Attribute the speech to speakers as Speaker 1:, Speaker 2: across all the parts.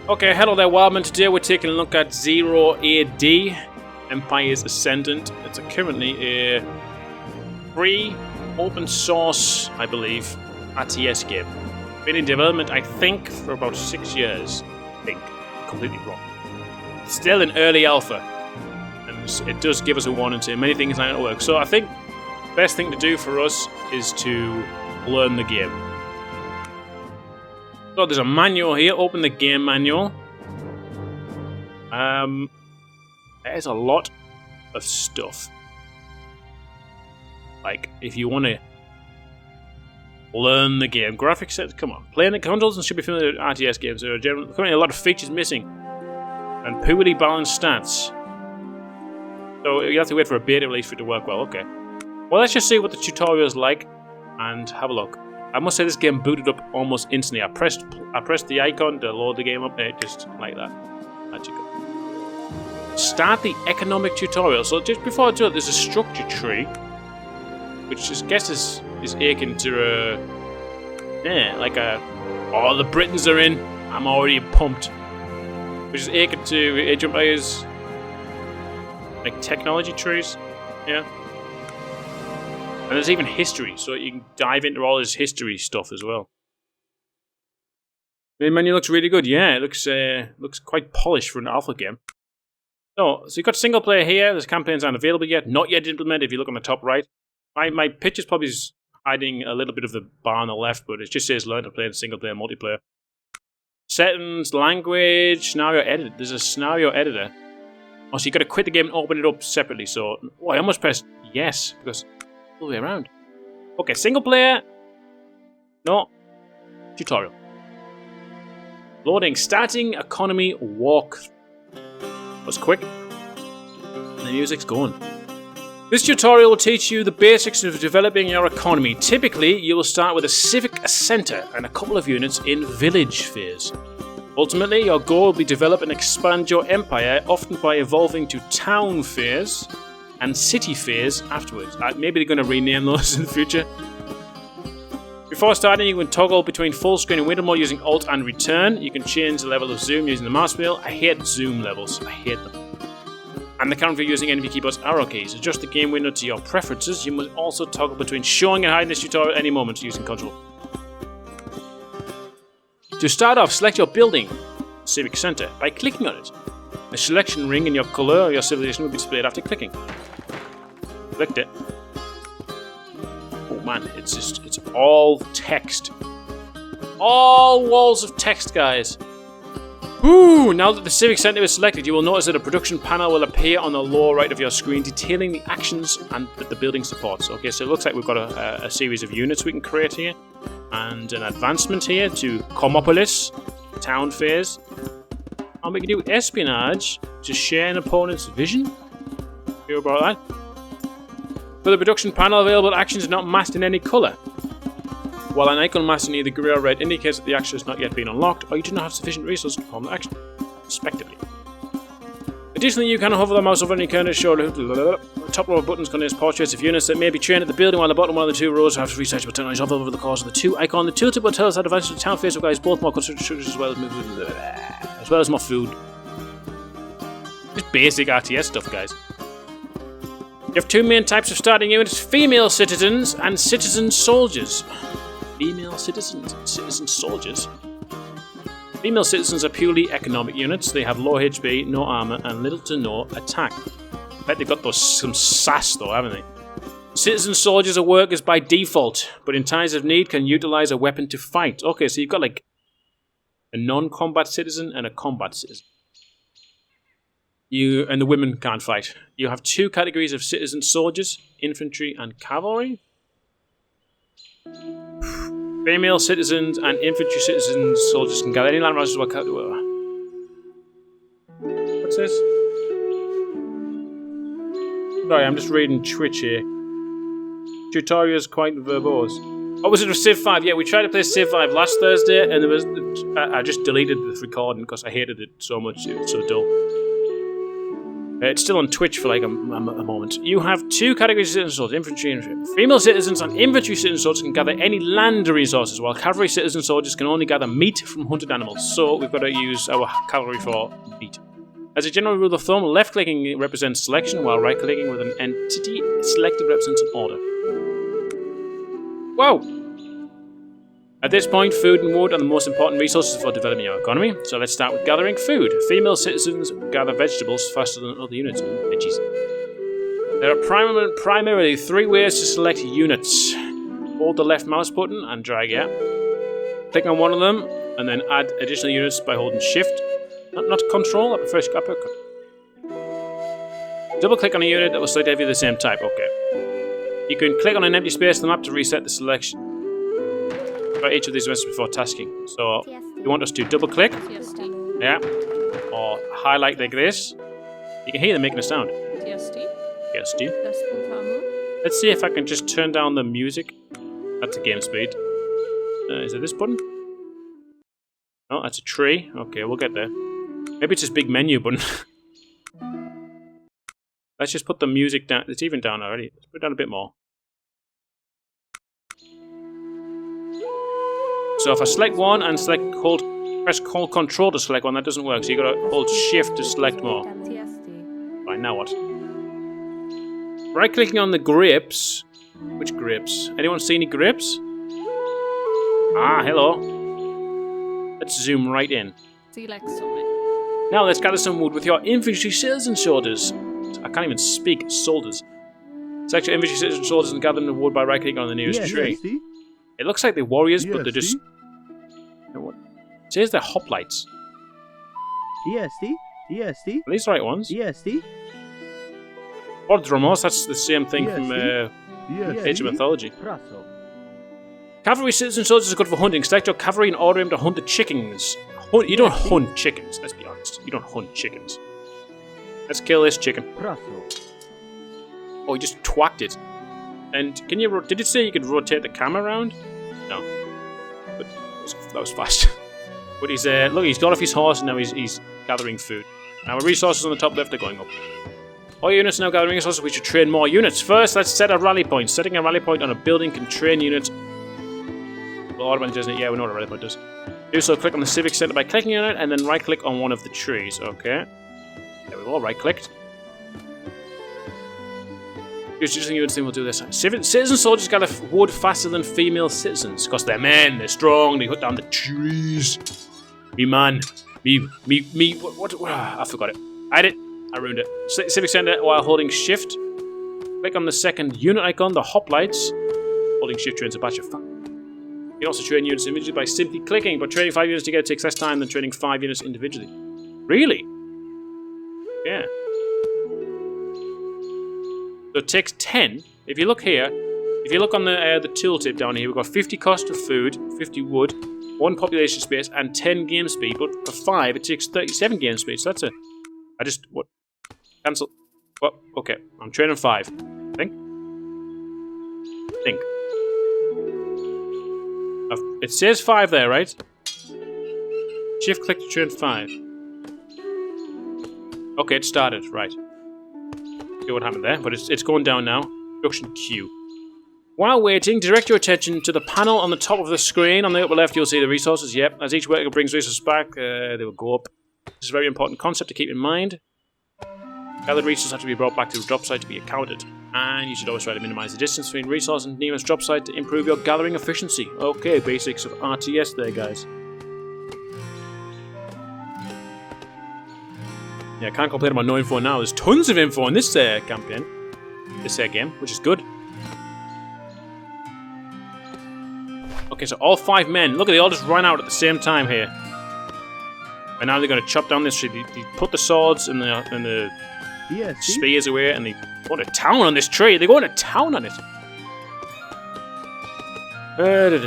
Speaker 1: Okay, hello there, Wildman. Today we're taking a look at 0 AD, Empire's Ascendant. It's currently a free, open source, I believe, RTS game. Been in development, I think, for about 6 years. I think. Completely wrong. Still in early alpha. And it does give us a warning to many things might not work. So I think the best thing to do for us is to learn the game. So there's a manual here. Open the game manual. There's a lot of stuff. Like, if you want to learn the game. Graphics set, come on. Playing the controls and should be familiar with RTS games. There are currently a lot of features missing. And poorly balanced stats. So you have to wait for a beta release for it to work well. Okay. Well, let's just see what the tutorial is like and have a look. I must say this game booted up almost instantly. I pressed the icon to load the game up and it just like that. That's you go. Start the economic tutorial. So just before I do it, there's a structure tree, which I guess is akin to like a, oh, the Britons are in. I'm already pumped. Which is akin to Age of Empires, like technology trees, yeah. And there's even history, so you can dive into all this history stuff as well. The menu looks really good. Yeah, it looks quite polished for an alpha game. So you've got single player here. There's campaigns aren't available yet. Not yet implemented if you look on the top right. My picture's probably hiding a little bit of the bar on the left, but it just says learn to play in single player multiplayer. Settings, language, scenario editor. There's a scenario editor. Oh, so you got to quit the game and open it up separately. So, oh, I almost pressed yes because all the way around. Okay, single player. No. Tutorial. Loading. Starting economy walk. Was quick. And the music's going. This tutorial will teach you the basics of developing your economy. Typically, you will start with a civic center and a couple of units in village phase. Ultimately, your goal will be to develop and expand your empire, often by evolving to town phase and city phase afterwards. Maybe they're going to rename those in the future. Before starting, you can toggle between full screen and window mode using Alt and Return. You can change the level of zoom using the mouse wheel. I hate zoom levels. I hate them. And the counter using NV keyboard's arrow keys. Adjust the game window to your preferences. You must also toggle between showing and hiding this tutorial at any moment using control. To start off, select your building, Civic Center, by clicking on it. The selection ring in your color or your civilization will be displayed after clicking. Clicked it. Oh man, it's all text. All walls of text, guys. Ooh, now that the Civic Center is selected, you will notice that a production panel will appear on the lower right of your screen detailing the actions and that the building supports. Okay, so it looks like we've got a series of units we can create here. And an advancement here to Cosmopolis, town phase. And we can do espionage to share an opponent's vision. Hear about that? For the production panel, available actions are not masked in any colour. While an icon masked in either grey or red indicates that the action has not yet been unlocked, or you do not have sufficient resources to perform the action, respectively. Additionally, you can hover the mouse over any corner to show the top row of buttons contains portraits of units that may be trained at the building, while the bottom one of the two rows have to research but technology over the course of the two icon. The tooltip will tell us how to advance the town phase requires both more construction structures as well as more food. Just basic RTS stuff, guys. You have two main types of starting units: female citizens and citizen soldiers. Female citizens and citizen soldiers. Female citizens are purely economic units. They have low HP, no armor, and little to no attack. I bet they've got some sass though, haven't they? Citizen soldiers are workers by default, but in times of need can utilize a weapon to fight. Okay, so you've got like a non-combat citizen and a combat citizen. And the women can't fight. You have two categories of citizen soldiers: infantry and cavalry. Female citizens and infantry citizens soldiers can gather any land masses. What's this? Sorry, I'm just reading Twitch here. Tutorial is quite verbose. Oh, was it a Civ 5? Yeah, we tried to play Civ 5 last Thursday, and there was I just deleted the recording because I hated it so much. It was so dull. It's still on Twitch for like a moment. You have 2 categories of citizen soldiers, infantry and female citizens and infantry citizen soldiers can gather any land resources, while cavalry citizen soldiers can only gather meat from hunted animals. So we've got to use our cavalry for meat. As a general rule of thumb, left-clicking represents selection, while right-clicking with an entity selected represents an order. Whoa! At this point, food and wood are the most important resources for developing your economy, so let's start with gathering food. Female citizens gather vegetables faster than other units. Veggies. There are primarily 3 ways to select units. Hold the left mouse button and drag, yeah. Click on one of them, and then add additional units by holding shift. Not control, I prefer uppercut. Double click on a unit that will select every of the same type, okay. You can click on an empty space on the map to reset the selection. Try each of these events before tasking. So, you want us to double click, yeah, or highlight like this. You can hear them making a sound. Let's see if I can just turn down the music. That's a game speed. Is it this button? Oh, that's a tree. Okay, we'll get there. Maybe it's this big menu button. Let's just put the music down. It's even down already. Let's put it down a bit more. So if I select one and press hold control to select one, that doesn't work. So you gotta hold shift to select more. Right, now what? Right clicking on the grapes. Which grapes? Anyone see any grapes? Ah, hello. Let's zoom right in. Now let's gather some wood with your infantry citizen soldiers. I can't even speak. Soldiers. Select your infantry citizen soldiers and gather the wood by right clicking on the nearest tree. It looks like they're warriors, but they're just... You know what? It says they're hoplites. Are these the right ones? Or drummers, that's the same thing from Age of Mythology. Cavalry citizen soldiers are good for hunting. Select your cavalry and order him to hunt the chickens. You don't hunt chickens, let's be honest. You don't hunt chickens. Let's kill this chicken. Oh, he just twacked it. And can you? Did it say you could rotate the camera around? No. But that was fast. But he's look, he's got off his horse and now he's gathering food. Now our resources on the top left are going up. All units are now gathering resources. We should train more units. First, let's set a rally point. Setting a rally point on a building can train units. Well, automatically doesn't it? Yeah, we know what a rally point does. Do so. Click on the civic center by clicking on it, and then right-click on one of the trees. Okay. There we go. Right-clicked. Using units, then we'll do this. Citizen soldiers gather wood faster than female citizens because they're men. They're strong. They cut down the trees. Me man. Me. What? I forgot it. I did. I ruined it. Civic center while holding shift. Click on the second unit icon, the hoplites. Holding shift trains a batch of fun. You can also train units individually by simply clicking, but training 5 units together takes less time than training 5 units individually. Really? Yeah. So it takes 10. If you look here, if you look on the tooltip down here, we've got 50 cost of food, 50 wood, 1 population space, and 10 game speed. But for 5, it takes 37 game speed. So that's what? Cancel. Well, okay. I'm training 5. Think. It says 5 there, right? Shift click to train 5. Okay, it started, right. See what happened there, but it's going down now. Production queue. While waiting, direct your attention to the panel on the top of the screen. On the upper left, you'll see the resources. Yep, as each worker brings resources back, they will go up. This is a very important concept to keep in mind. Gathered resources have to be brought back to the drop site to be accounted. And you should always try to minimize the distance between resource and nearest drop site to improve your gathering efficiency. Okay, basics of RTS there, guys. Yeah, I can't complain about no info now. There's tons of info in this campaign. This game, which is good. Okay, so all 5 men. Look, they all just ran out at the same time here. And now they're going to chop down this tree. They put the swords and the spears away, and they go to town on this tree. They're going to town on it. They're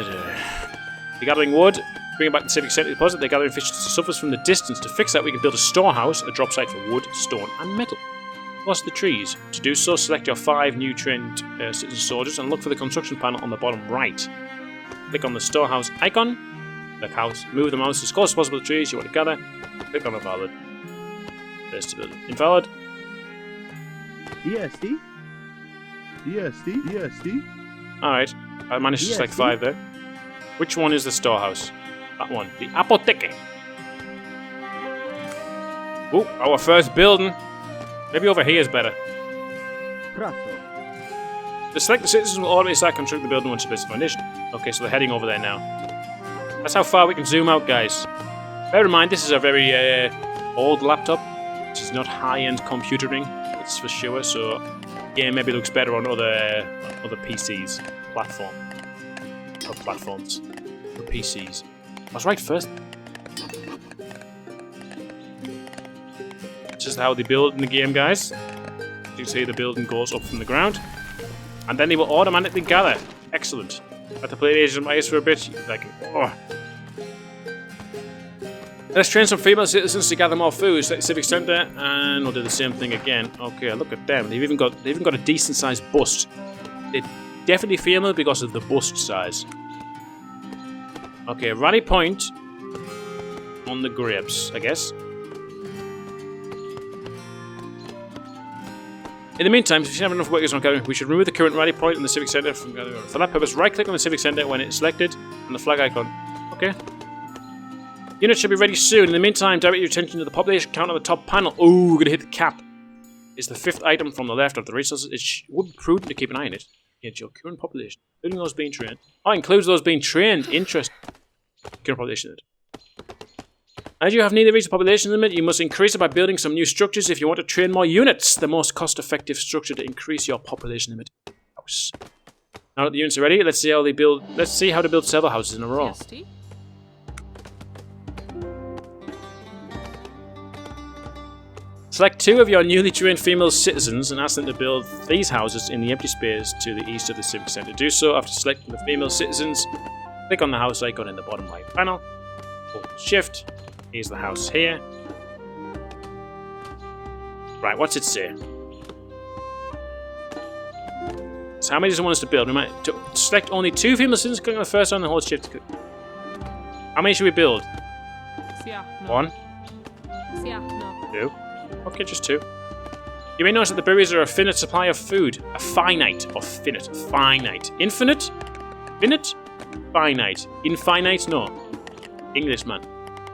Speaker 1: gathering wood. Bring it back to the civic center deposit. They're gathering fish suffers from the distance. To fix that, we can build a storehouse, a drop site for wood, stone, and metal. Plus the trees. To do so, select your 5 new trained citizen soldiers and look for the construction panel on the bottom right. Click on the storehouse icon. The house. Move the mouse as close as possible to the trees you want to gather. Click on invalid. There's to build invalid.
Speaker 2: ESD? ESD? ESD?
Speaker 1: Alright, I managed to select 5 there. Which one is the storehouse? That one. The apotheke. Oh, our first building. Maybe over here is better. To select the citizens will automatically start constructing the building once you place the foundation. Okay, so they're heading over there now. That's how far we can zoom out, guys. Bear in mind, this is a very old laptop, which is not high-end computering, it's for sure, so yeah, maybe it looks better on other PCs, platforms, for PCs. I was right first. This is how they build in the game, guys. You can see the building goes up from the ground, and then they will automatically gather. Excellent. Have to play Asian Mice for a bit. Like, oh. Let's train some female citizens to gather more food. Select the civic centre, and we'll do the same thing again. Okay, look at them. They've even got a decent sized bust. They're definitely female because of the bust size. Okay, rally point on the grapes, I guess. In the meantime, if you have enough workers on gathering, we should remove the current rally point in the civic centre from gathering. For that purpose, right-click on the civic centre when it's selected, and the flag icon. Okay. Units should be ready soon. In the meantime, direct your attention to the population count on the top panel. Oh, we're going to hit the cap. It's the 5th item from the left of the resources. It would be prudent to keep an eye on it. Get your current population, including those being trained. Oh, it includes those being trained. Interesting. Current population. As you have nearly reached the population limit, you must increase it by building some new structures if you want to train more units. The most cost-effective structure to increase your population limit. House. Now that the units are ready, let's see how they build. Let's see how to build several houses in a row. Select 2 of your newly trained female citizens and ask them to build these houses in the empty space to the east of the civic centre. Do so after selecting the female citizens. Click on the house icon in the bottom right panel. Hold Shift. Here's the house here. Right, what's it say? So how many does it want us to build? We might select only 2 female citizens. Click on the first one and hold Shift. How many should we build? 1. 2. Okay, just 2. You may notice that the berries are a finite supply of food. A finite or finite. Finite. Infinite? Finite? Finite. Infinite? No. English, man.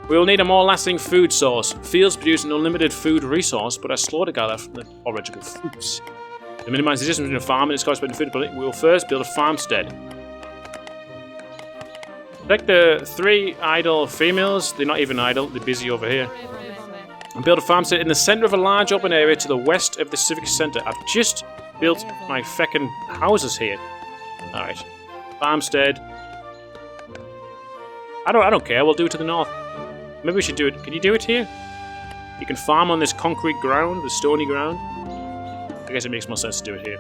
Speaker 1: We will need a more lasting food source. Fields produce an unlimited food resource, but are slow to gather from the original fruits. To minimize the distance between a farm and its corresponding food ability, we will first build a farmstead. Select the 3 idle females. They're not even idle, they're busy over here. And build a farmstead in the centre of a large open area to the west of the civic centre. I've just built my feckin' houses here. Alright. Farmstead. I don't care, we'll do it to the north. Maybe we should do it. Can you do it here? You can farm on this concrete ground, the stony ground. I guess it makes more sense to do it here.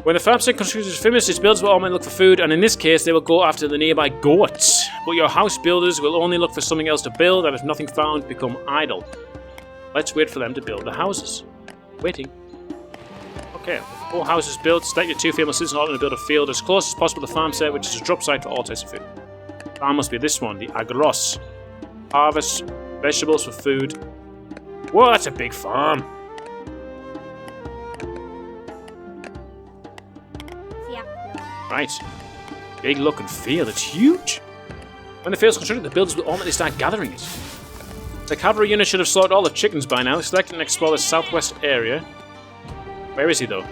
Speaker 1: When the farmstead construction is finished, its builders will all look for food, and in this case, they will go after the nearby goats. But your house builders will only look for something else to build, and if nothing found, become idle. Let's wait for them to build the houses. Waiting. Okay, 4 houses built. Select your 2 female citizens all to build a field as close as possible to the farmstead, which is a drop site for all types of food. Farm must be this one, the agros. Harvest vegetables for food. Whoa, that's a big farm. Right. Big looking field. It's huge. When the field's constructed, the builders will automatically start gathering it. The cavalry unit should have slaughtered all the chickens by now. Select and explore the southwest area. Where is he, though?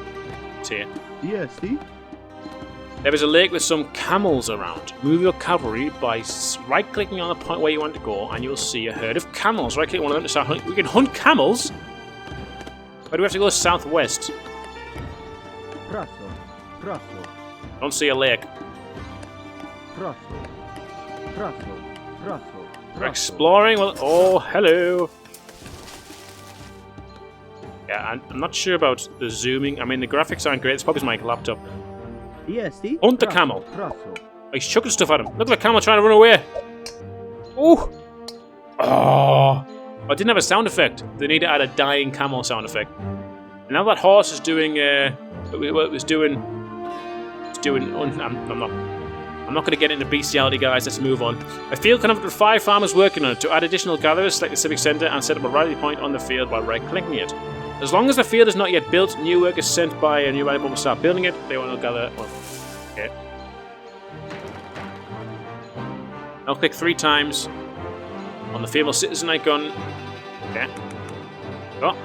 Speaker 1: It's here.
Speaker 2: Yes, see?
Speaker 1: There is a lake with some camels around. Move your cavalry by right-clicking on the point where you want to go, and you'll see a herd of camels. Right-click one of them to start hunting. We can hunt camels? Where do we have to go? Southwest. Don't see a lake. We're exploring. Well, oh, hello. Yeah, I'm not sure about the zooming. I mean, the graphics aren't great. It's probably my laptop. Hunt the camel. He's chucking stuff at him. Look at the camel trying to run away. Ooh. Oh. I didn't have a sound effect. They need to add a dying camel sound effect. And now that horse is doing. I'm not going to get into bestiality, guys. Let's move on. A field can have up to 5 farmers working on it. To add additional gatherers, select the civic centre and set up a rally point on the field by right-clicking it. As long as the field is not yet built, new workers sent by a new rally point will start building it. They want to gather. Well, okay. I'll click 3 times on the fabled citizen icon. Okay. Oh.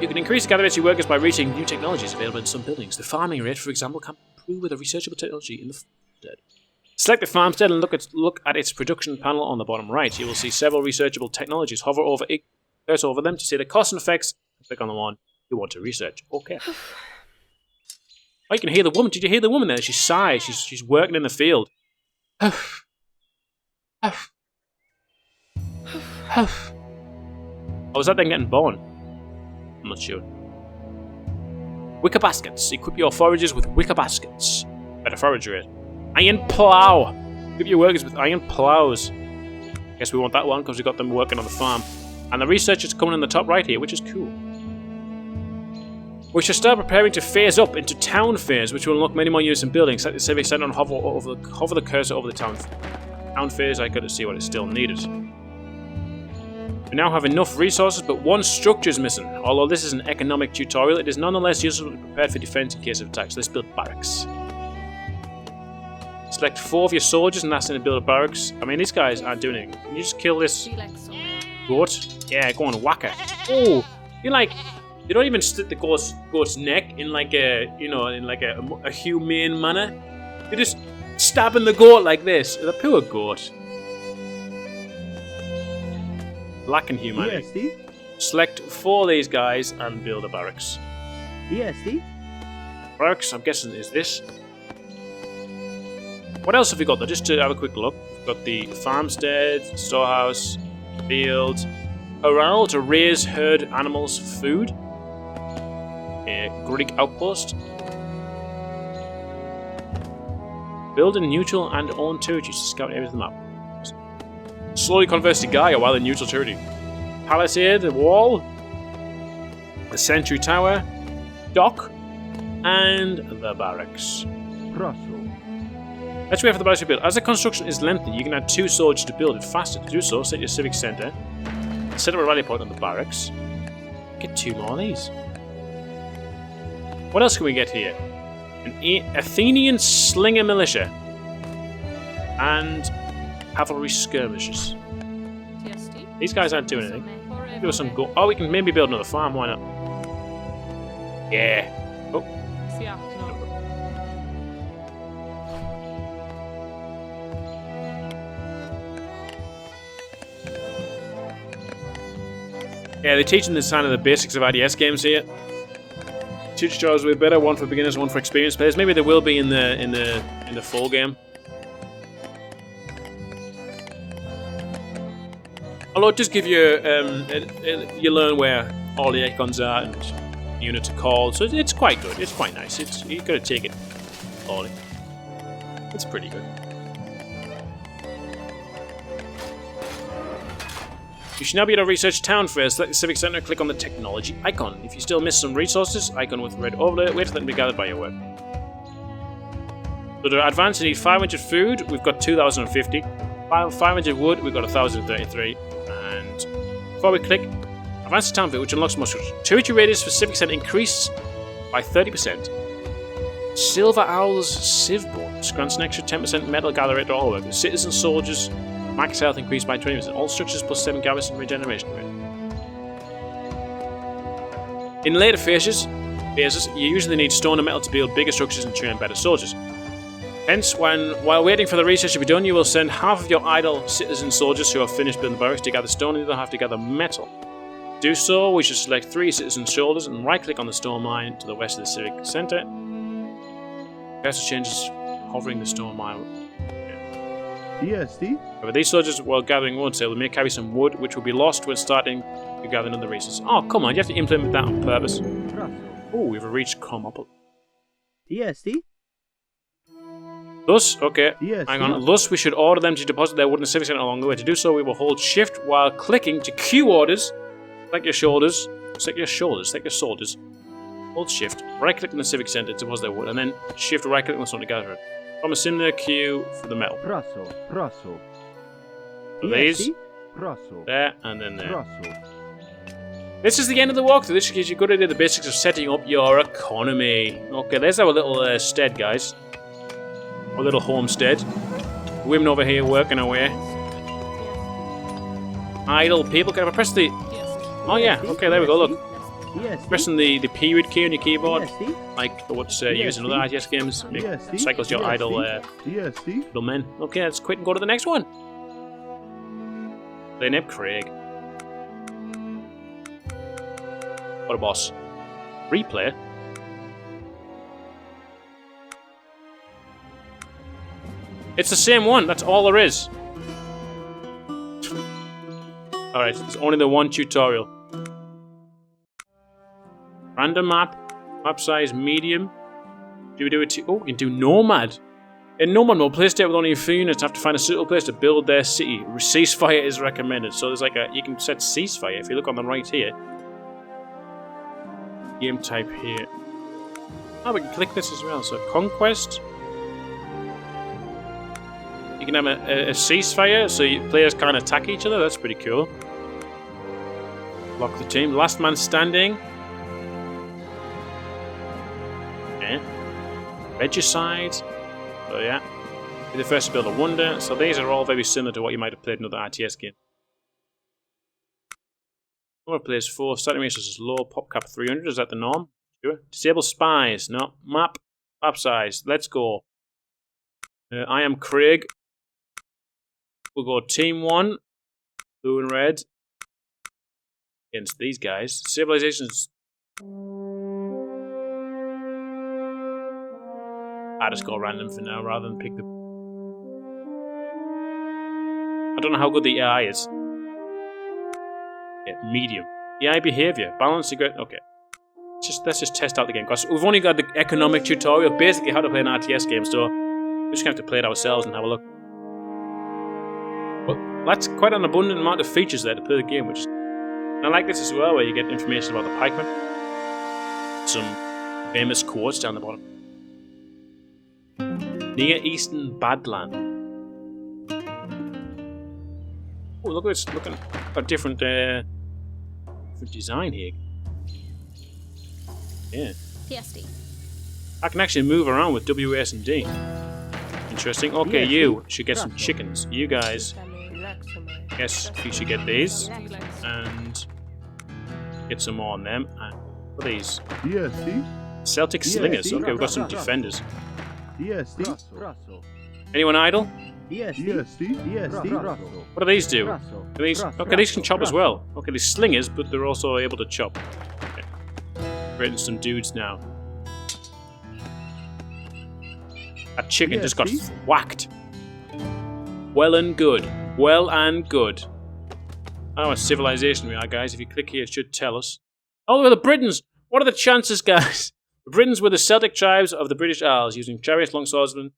Speaker 1: You can increase the gatherability of workers by reaching new technologies available in some buildings. The farming rate, for example, can improve with a researchable technology in the farmstead. Select the farmstead and look at its production panel on the bottom right. You will see several researchable technologies. Hover over them to see the costs and effects. Click on the one you want to research. Okay. Oh, you can hear the woman. Did you hear the woman there? She sighs. She's working in the field. Oh, is that thing getting born? I'm not sure. Wicker baskets. Equip your foragers with wicker baskets. Better forage rate. Iron plow. Equip your workers with iron plows. Guess we want that one because we got them working on the farm. And the research is coming in the top right here, which is cool. We should start preparing to phase up into town phase, which will unlock many more units and buildings. Select the civic center and hover the cursor over the town phase. I got to see what is still needed. We now have enough resources, but one structure is missing. Although this is an economic tutorial, it is nonetheless useful to be prepared for defense in case of attacks. Let's build barracks. Select 4 of your soldiers and ask them to build a barracks. I mean, these guys aren't doing anything. Can you just kill this goat? Yeah, go on, whack her. Oh, you don't even slit the goat's neck in like a, a humane manner. You're just stabbing the goat like this. The poor goat. Lacking humanity. Select 4 of these guys and build a barracks. Barracks, I'm guessing, is this. What else have we got though? Just to have a quick look. We've got the farmstead, storehouse, field, corral to raise herd animals food, a Greek outpost, build in neutral and own territories to scout areas of the map. Slowly converse to Gaia while in neutral territory. Palisade, the wall, the sentry tower, dock, and the barracks. Let's wait for the barracks to build. As the construction is lengthy, you can add 2 soldiers to build it faster. To do so, set your civic center, set up a rally point on the barracks, get 2 more of these. What else can we get here? An Athenian slinger militia and cavalry skirmishers. These guys aren't doing anything. Give us some go. Oh, we can maybe build another farm. Why not? Yeah. Oh. Yeah, they're teaching the kind of the basics of RTS games here. 2 tutorials will be better, 1 for beginners, 1 for experienced players. Maybe there will be in the full game. Although it does give you, you learn where all the icons are and units are called, so it's quite good. It's quite nice. You've got to take it slowly. It's pretty good. You should now be able to research town first. Select the civic center and click on the technology icon. If you still miss some resources, icon with red overlay, wait for them to be gathered by your work. So to advance, you need 500 food. We've got 2,050. 500 wood. We've got 1,033. And before we click, advance to town field, which unlocks more structures. Territory radius for civic center increased by 30%. Silver Owl's Civ Board grants an extra 10% metal gatherer to all workers. Citizen soldiers. Max health increased by 20%. All structures plus 7 garrison regeneration rate. In later phases, you usually need stone and metal to build bigger structures and train better soldiers. Hence, while waiting for the research to be done, you will send half of your idle citizen soldiers who have finished building barracks to gather stone, and you don't have to gather metal. To do so, we should select 3 citizen shoulders and right-click on the stone mine to the west of the civic center. Cursor changes, hovering the stone mine. However, these soldiers, while gathering wood, they may carry some wood, which will be lost when starting to gather another resource. Oh, come on, you have to implement that on purpose. Oh, we've reached Cromapple. Thus, okay, hang on. Thus, we should order them to deposit their wood in the civic center along the way. To do so, we will hold shift while clicking to queue orders. Select your shoulders. Select your shoulders. Select your soldiers. Hold shift. Right-click on the civic center to deposit their wood, and then shift right-click on something to gather it. From a similar queue for the metal. So these, there, and then there. This is the end of the walkthrough. This gives you a good idea of the basics of setting up your economy. Okay, there's our little stead, guys. Our little homestead. Women over here working away. Idle people. Can I press the... Oh yeah, okay, there we go, look. Pressing the period key on your keyboard, like what's used in other RTS games, it cycles your idle men. Okay, let's quit and go to the next one. Their name Craig. What a boss. Replay. It's the same one, that's all there is. Alright, it's only the one tutorial. Random map size medium. Do we do it? Oh, we can do Nomad. In Nomad mode, play state with only a few units have to find a suitable place to build their city. Ceasefire is recommended. So there's like you can set ceasefire if you look on the right here. Game type here. Oh, we can click this as well. So conquest. You can have a ceasefire, so players can't attack each other. That's pretty cool. Lock the team. Last man standing. Okay. Regicide. So yeah. Be the first to build a wonder. So these are all very similar to what you might have played in other RTS games. Number of players 4. Starting resources low. Pop cap 300. Is that the norm? Sure. Disable spies. No. Map size. Let's go. I am Craig. We'll go team 1, blue and red, against these guys. Civilizations. I just go random for now rather than pick the... I don't know how good the AI is. Yeah, medium. AI behavior. Balance, okay. Let's just test out the game, because we've only got the economic tutorial, basically how to play an RTS game, so we're just going to have to play it ourselves and have a look. But that's quite an abundant amount of features there to play the game, which I like this as well, where you get information about the pikemen. Some famous quotes down the bottom. Near Eastern Badland. Oh, look at this! Looking at a different design here. Yeah. PSD. I can actually move around with W, S, and D. Interesting. Okay, you should get some chickens. You guys. Yes, you should get these. And get some more on them. And what are these? Celtic slingers. Okay, we've got some defenders. Anyone idle? What do these do? Okay, these can chop as well. Okay, these slingers, but they're also able to chop. Okay. Creating some dudes now. That chicken just got whacked. Well and good. Well and good. I don't know what civilization we are, guys. If you click here, it should tell us. Oh, we're the Britons! What are the chances, guys? The Britons were the Celtic tribes of the British Isles, using chariots, longswordsmen,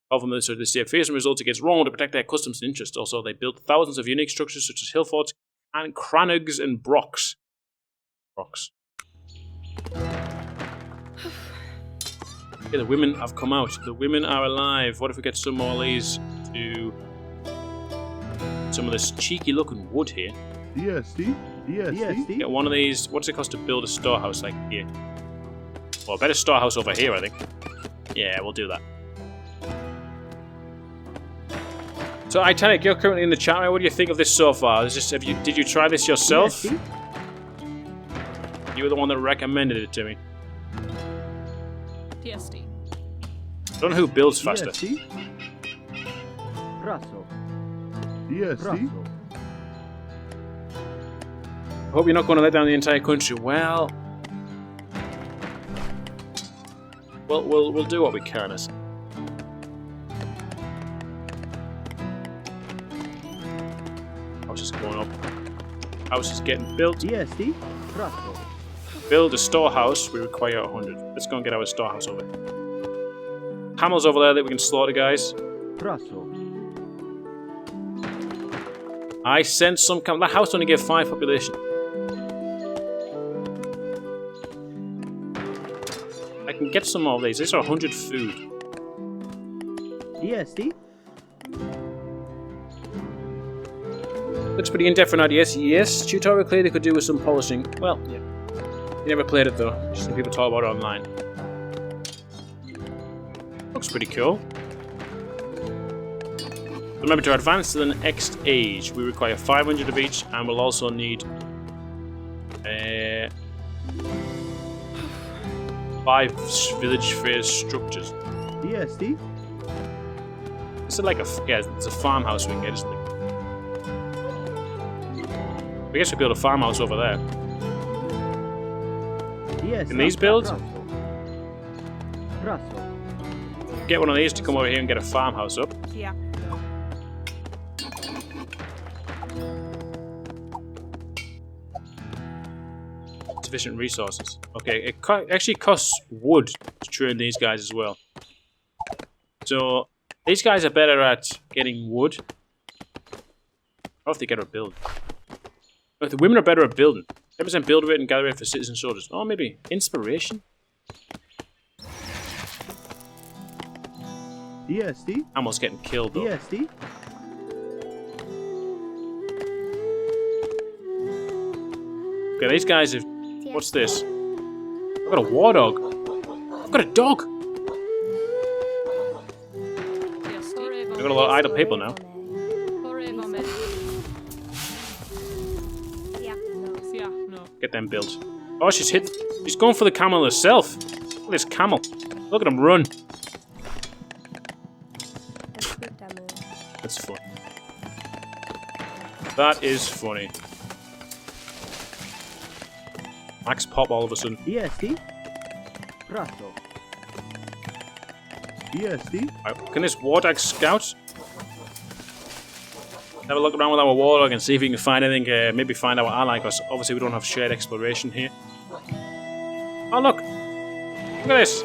Speaker 1: of military to stay fearsome results against Rome to protect their customs and interests. Also, they built thousands of unique structures such as hill forts and crannogs and brocks. Okay, the women have come out. The women are alive. What if we get some more of these to some of this cheeky looking wood here? Get one of these. What's it cost to build a storehouse like here? Well, a better storehouse over here, I think. Yeah, we'll do that. So, Italic, you're currently in the chat. What do you think of this so far? Did you try this yourself? You were the one that recommended it to me. PSD. I don't know who builds faster. I hope you're not going to let down the entire country. Well, we'll do what we can. House is going up. House is getting built. Build a storehouse. We require 100. Let's go and get our storehouse over. Camels over there that we can slaughter, guys. I sent some camels. That house only gave 5 population. I can get some more of these. These are 100 food. The Looks pretty in-depth on RTS. Yes, tutorial clearly could do with some polishing. Well, yeah. You never played it though. Just seen people talk about it online. Looks pretty cool. Remember, to advance to the next age, we require 500 of each, and we'll also need 5 village phase structures.
Speaker 2: DST?
Speaker 1: Is it like a... yeah, it's a farmhouse we can get, isn't it? I guess we build a farmhouse over there.
Speaker 2: Yes.
Speaker 1: Can these build? Get one of these to come over here and get a farmhouse up.
Speaker 3: Yeah.
Speaker 1: Sufficient resources. Okay, it actually costs wood to train these guys as well. So, these guys are better at getting wood. Or if they get a build. But the women are better at building. 10% build rate and gather rate for citizen soldiers. Oh, maybe inspiration?
Speaker 2: DST?
Speaker 1: Almost getting killed though.
Speaker 2: DST?
Speaker 1: Okay, these guys have... what's this? I've got a war dog. I've got a dog! I've got a lot of idle people now. Get them built. Oh, she's hit. She's going for the camel herself. Look at this camel. Look at him run. That's funny. That is funny. Max pop all of a sudden.
Speaker 2: DST? Prato. DST?
Speaker 1: Right, can this warthog scout? Have a look around with our warthog and see if we can find anything, maybe find our ally, because obviously we don't have shared exploration here. Oh look! Look at this!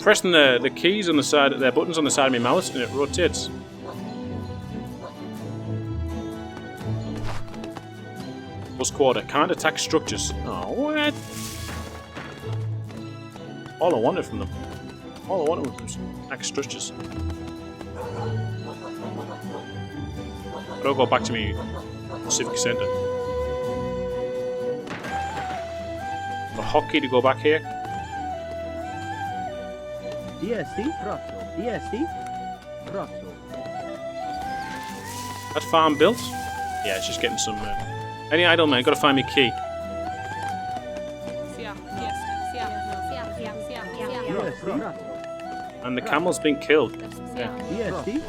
Speaker 1: Pressing the keys on the side, the buttons on the side of my mouse, and it rotates. Close quarter, can't attack structures. Oh, what? All I wanted from them. All I wanted was attack structures. But I'll go back to me civic centre. A hotkey to go back here.
Speaker 2: DST? Prato. DST? Prato.
Speaker 1: That farm built? Yeah, it's just getting some... any idle man, gotta find me key. And the camel's been killed. Yeah.
Speaker 2: DST?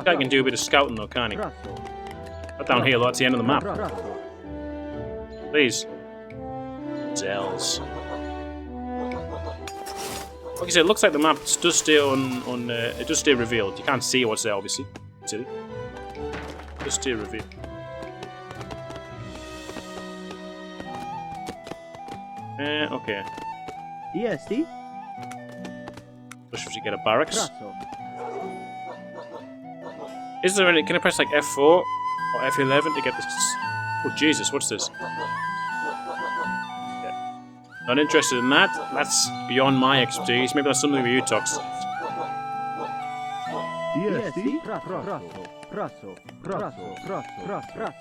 Speaker 1: I can do a bit of scouting though, can't he? Not down here, though, that's the end of the map. Please. Zells. Like I said, it looks like the map does stay it does stay revealed. You can't see what's there, obviously. Silly. It does stay revealed. Okay.
Speaker 2: DST?
Speaker 1: Push to get a barracks. Is there any... can I press like F4 or F11 to get this... oh Jesus, what's this? Yeah. Not interested in that. That's beyond my expertise. Maybe that's something with you, Tox.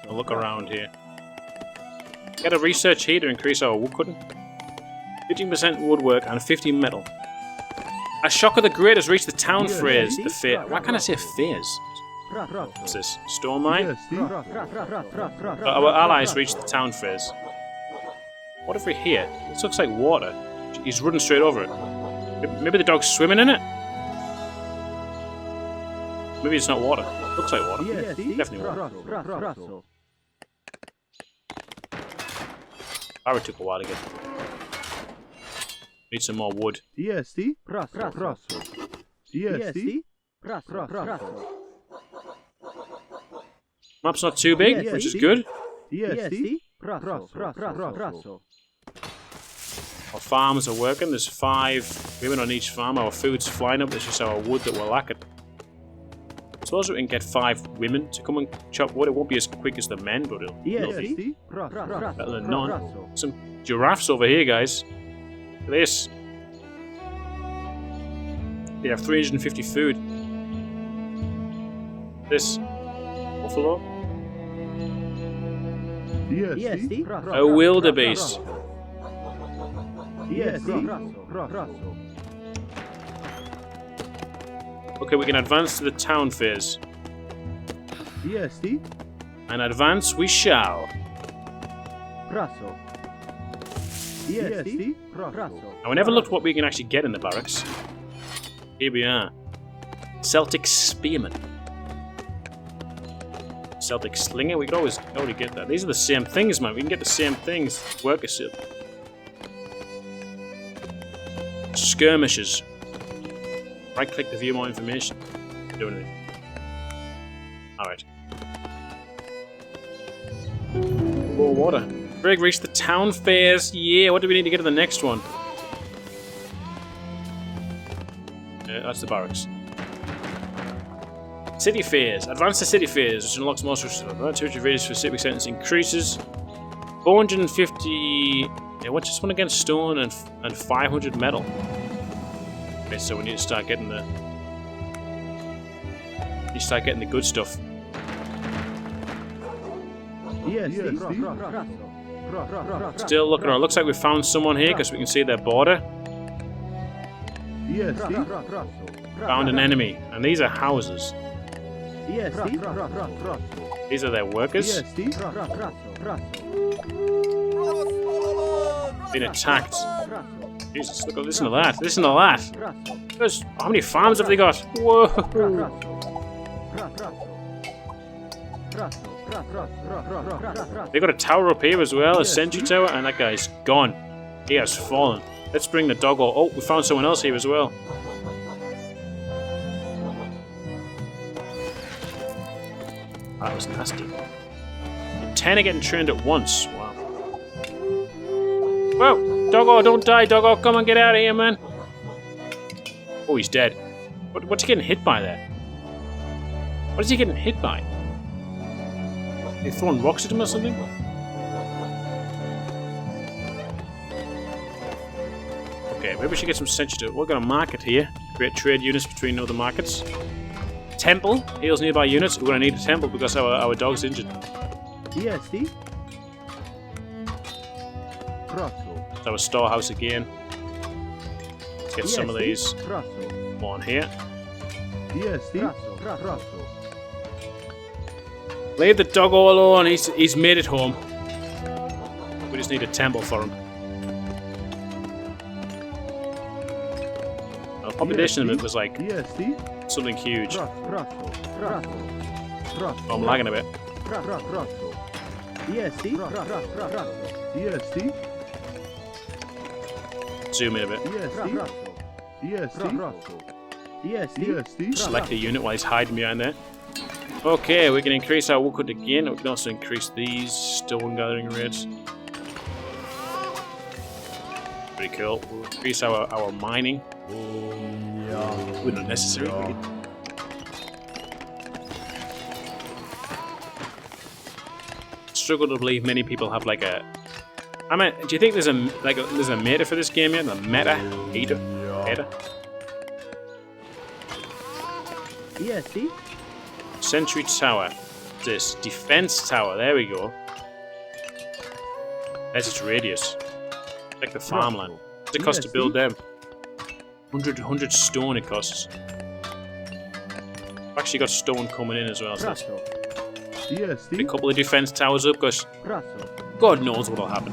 Speaker 1: I'll look around here. Get a research here to increase our wood cutting. 15% woodwork and 50 metal. A shock of the great has reached the town phase. The phase. Why can't I say phase? What's this? Stone mine? Our allies reached the town phase. What if we're here? This looks like water. He's running straight over it. Maybe the dog's swimming in it? Maybe it's not water. It looks like water. Definitely water. Power took a while to get. Need some more wood.
Speaker 2: DST? DST?
Speaker 1: Map's not too big, which is good.
Speaker 2: DST?
Speaker 1: Our farms are working. There's 5 women on each farm. Our food's flying up. It's just our wood that we're lacking. I suppose we can get 5 women to come and chop wood. It won't be as quick as the men, but it'll be better than none. Some giraffes over here, guys. Look at this. They have 350 food. This buffalo?
Speaker 2: DST.
Speaker 1: A wildebeest.
Speaker 2: DST.
Speaker 1: Okay, we can advance to the town phase.
Speaker 2: DST.
Speaker 1: And advance we shall.
Speaker 2: Rasso. DST. Rasso.
Speaker 1: Now, we never looked what we can actually get in the barracks. Here we are. Celtic Spearman. Celtic Slinger, we could already get that. These are the same things, man. We can get the same things. Worker seal. Skirmishers. Right click to view more information. Do anything. Alright. More water. Greg reached the town phase. Yeah, what do we need to get to the next one? That's the barracks. City phase. Advance to city phase, which unlocks more structures. Territory radius for civic sentence increases. 450. Yeah, what's this one again? Stone and 500 metal. Okay, so we need to start getting the. The good stuff. Still looking around. Looks like we found someone here because we can see their border. Found an enemy, and these are houses. These are their workers. Been attacked. Jesus, look! Listen to that! Listen to that! There's, how many farms have they got? Whoa! They got a tower up here as well, a sentry tower, and that guy's gone. He has fallen. Let's bring the doggo. Oh, we found someone else here as well. That was nasty. 10 are getting trained at once. Wow. Whoa! Doggo, don't die, doggo. Come on, get out of here, man. Oh, he's dead. What's he getting hit by there? What is he getting hit by? They throwing rocks at him or something? Okay, maybe we should get some sentry to it. We're going to market here. Create trade units between other markets. Temple. Heals nearby units. We're going to need a temple because our dog's injured.
Speaker 2: DST.
Speaker 1: So our storehouse again. Let's get some of these. One here. Leave the doggo alone. He's made it home. We just need a temple for him. The population of it was like something huge. Oh, I'm lagging a bit. Zoom in a bit. Select a unit while he's hiding behind there. Okay, we can increase our woodcut again. We can also increase these stone gathering rates. Pretty cool. We'll increase our mining. We're not necessary. Struggle to believe many people have like a. I mean, do you think there's a meta for this game yet? A meta? Meta?
Speaker 2: DST.
Speaker 1: Sentry tower. This defense tower. There we go. There's its radius. Like the farmland. What's it cost to build them? 100 stone it costs. I've actually got stone coming in as well. So put a couple of defense towers up because God knows what'll happen.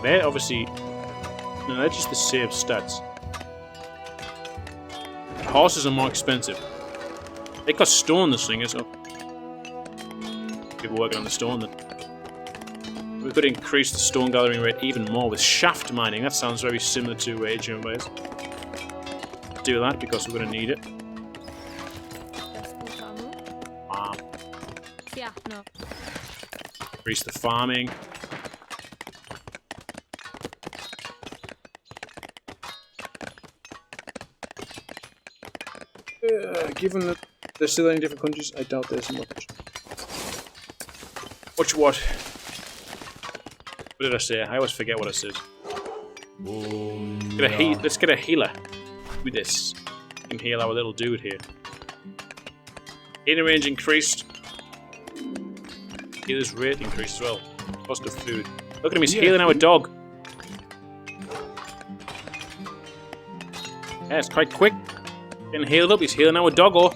Speaker 1: They're obviously. No, they're just the same stats. Horses are more expensive. They cost stone, the slingers, so people working on the stone then. We could increase the stone gathering rate even more with shaft mining. That sounds very similar to Age of Empires. Do that because we're going to need it. Farm.
Speaker 3: Yeah, no.
Speaker 1: Increase the farming. Given that they're still in different countries, I doubt there's much. What? What did I say? I always forget what I said. Let's get a healer with this. We can heal our little dude here. Healing range increased. Healer's rate increased as well. Cost of food. Look at him, he's healing our dog. Yeah, it's quite quick. Getting healed up, he's healing our doggo.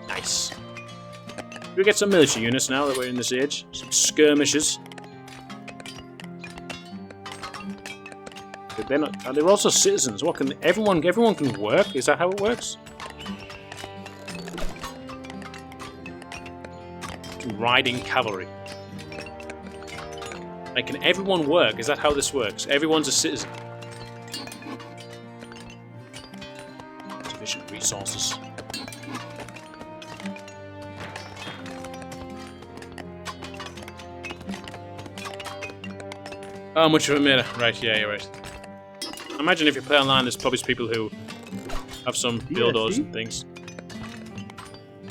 Speaker 1: Nice. We get some military units now that we're in this age. Some skirmishes. But they're not. They're also citizens. What can everyone can work? Is that how it works? Riding cavalry. Like, can everyone work? Is that how this works? Everyone's a citizen. Sufficient resources. How much of a minute? Right, yeah, you're right. Imagine if you play online, there's probably people who have some builders and things.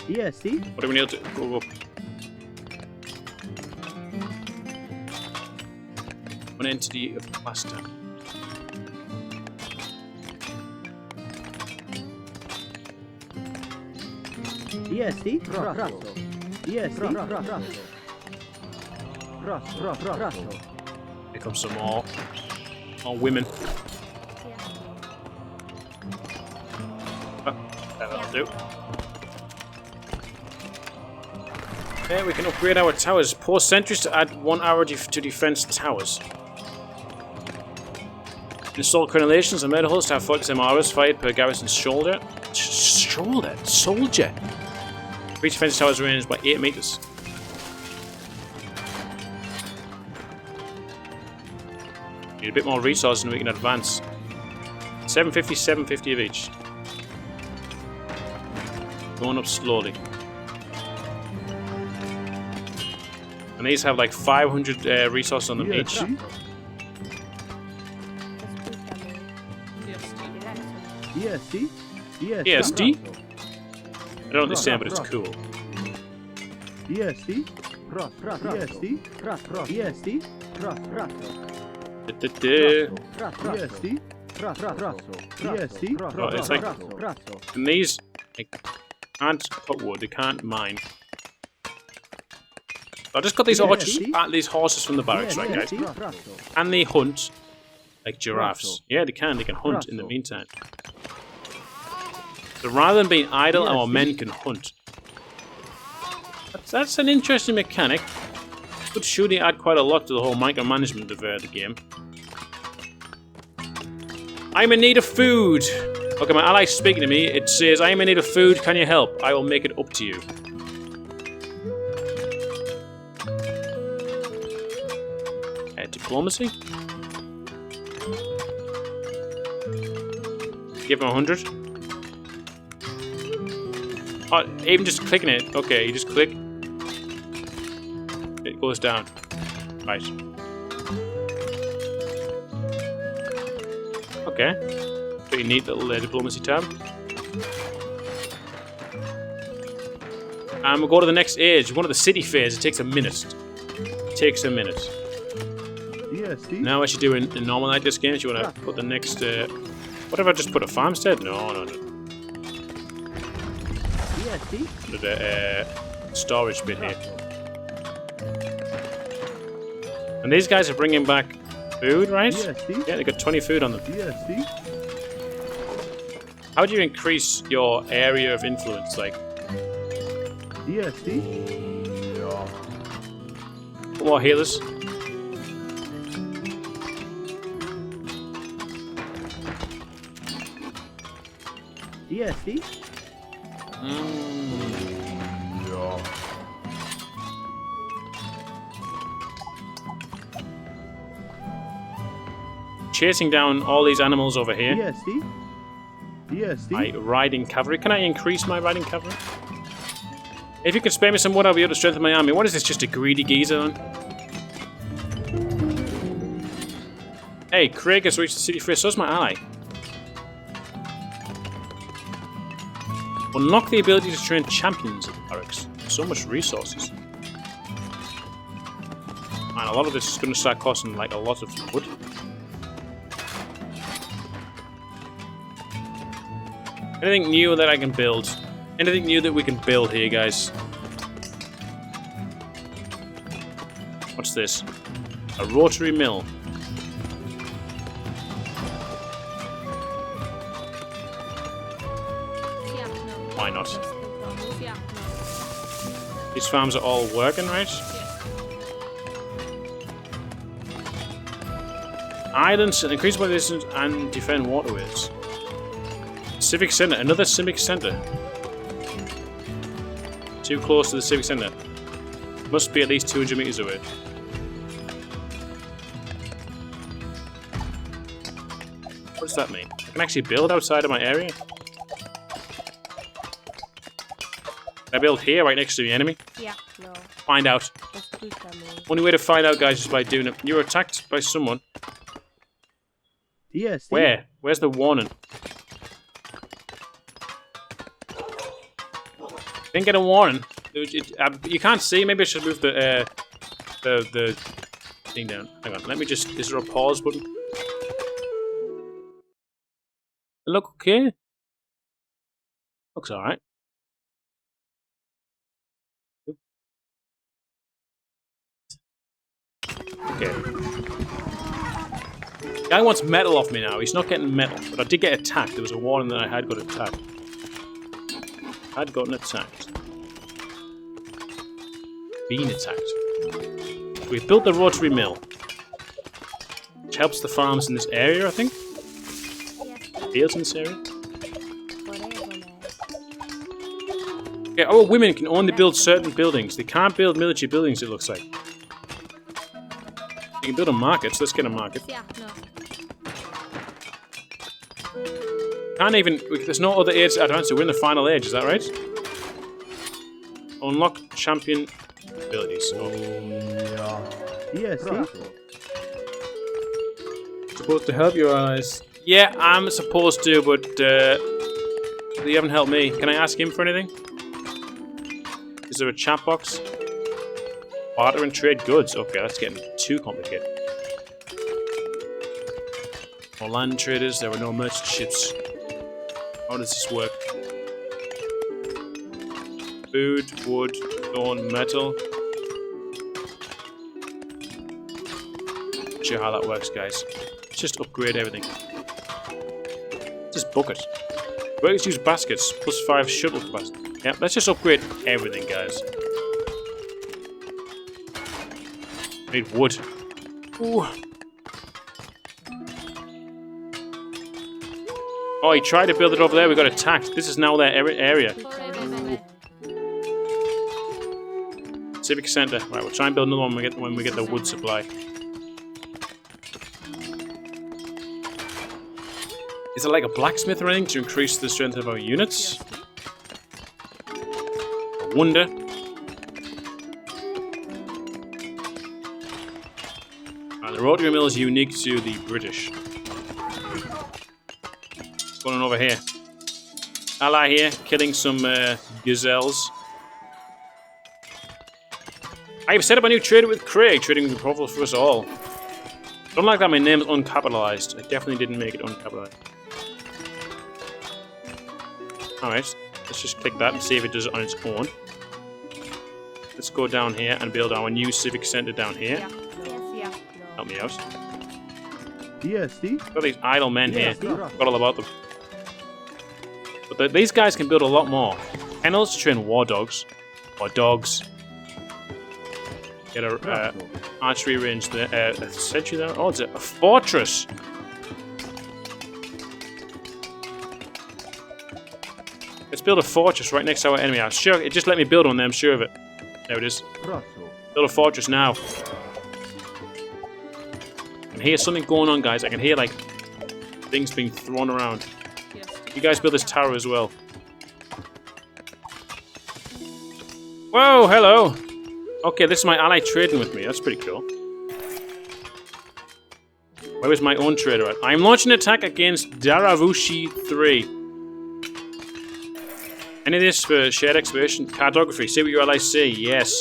Speaker 2: ESC?
Speaker 1: What do we need to go up? One entity of plaster.
Speaker 2: ESC? Rasso. ESC? Rasso.
Speaker 1: Here comes some more women. Oh, that'll do. Okay, we can upgrade our towers. Pour sentries to add 1 hour to defense towers. Install crenellations and murder hulls to have 40 MRs fired per garrison soldier. Soldier! Reach defense towers range by 8 meters. Need a bit more resources and we can advance. 750, 750 of each. Going up slowly. And these have like 500 resources on them each.
Speaker 2: ESC?
Speaker 1: ESD? I don't understand, but it's cool.
Speaker 2: ESC? ESC? ESC?
Speaker 1: Oh, it's like, and these can't cut wood, they can't mine. I just got these horses from the barracks, right, guys? And they hunt like giraffes. Yeah, they can hunt in the meantime. So rather than being idle, our men can hunt. That's an interesting mechanic. Could surely add quite a lot to the whole micromanagement of the game. I'm in need of food. Okay, my ally's speaking to me. It says, I am in need of food. Can you help? I will make it up to you. Diplomacy. Give him 100. Oh, even just clicking it. Okay, you just click. It goes down. Right. Okay. Pretty neat little diplomacy tab. And we'll go to the next age. One of the city fairs. It takes a minute. It takes a minute. Now, as you do in normal like this game, you want to put the next. What if I just put a farmstead? No. The storage bit here. And these guys are bringing back food, right? Yeah, they got 20 food on them. How do you increase your area of influence? Like. More healers.
Speaker 2: ESC?
Speaker 1: Chasing down all these animals over here.
Speaker 2: ESC?
Speaker 1: My riding cavalry. Can I increase my riding cavalry? If you could spare me some wood, I'll be able to strengthen my army. What is this, just a greedy geezer on? Hey, Craig has reached the city first. So's my ally. Unlock the ability to train champions at the barracks. So much resources. And a lot of this is going to start costing like a lot of wood. Anything new that I can build? Anything new that we can build here, guys? What's this? A rotary mill. Why not? These farms are all working, right? Islands increase by distance and defend waterways. Civic Center, another Civic Center. Too close to the Civic Center. Must be at least 200 meters away. What does that mean? I can actually build outside of my area? Can I build here, right next to the enemy?
Speaker 3: Yeah, no.
Speaker 1: Find out. Only way to find out, guys, is by doing it. You were attacked by someone.
Speaker 2: Yes.
Speaker 1: Where? Where's the warning? Didn't get a warning. You can't see. Maybe I should move the thing down. Hang on. Let me just. Is there a pause button? Look okay. Looks alright. Okay. Guy wants metal off me now. He's not getting metal, but I did get attacked. There was a warning that I had got attacked. I'd gotten attacked. Been attacked. We've built the rotary mill, which helps the farms in this area, I think. Fields in this area. Okay, our women can only build certain buildings. They can't build military buildings, it looks like. You can build a market, so let's get a market. Can't even. There's no other age to advance to win the final age, is that right? Unlock champion abilities. Oh.
Speaker 2: Yes.
Speaker 1: Supposed to help your allies. Yeah, I'm supposed to, but they haven't helped me. Can I ask him for anything? Is there a chat box? Barter and trade goods. Okay, that's getting too complicated. No land traders. There were no merchant ships. How does this work? Food, wood, stone, metal. Not sure how that works, guys. Let's just upgrade everything. Just bucket. Workers use baskets. +5 shuttle capacity. Yeah, let's just upgrade everything, guys. Need wood. Ooh. Oh, he tried to build it over there. We got attacked. This is now their area. Civic Center. Right, we'll try and build another one when we get the wood supply. Is it like a blacksmith or anything to increase the strength of our units? I wonder. Right, the rotary mill is unique to the British. What's going on over here? Ally here, killing some gazelles. I have set up a new trader with Craig, trading with profit for us all. Don't like that my name is uncapitalized. I definitely didn't make it uncapitalized. Alright, let's just click that and see if it does it on its own. Let's go down here and build our new civic center down here. Help me out.
Speaker 2: Yes,
Speaker 1: Got these idle men here. Forgot all about them. But these guys can build a lot more. Kennels to train war dogs. Or dogs. Get a archery range there. A sentry there. Oh, it's a fortress. Let's build a fortress right next to our enemy house. Sure, it just let me build one there, I'm sure of it. There it is. Build a fortress now. I can hear something going on, guys. I can hear, like, things being thrown around. You guys build this tower as well. Whoa, hello. Okay, this is my ally trading with me. That's pretty cool. Where is my own trader at? I'm launching an attack against Daravushi 3. Any of this for shared excavation? Cartography. See what your allies say. Yes.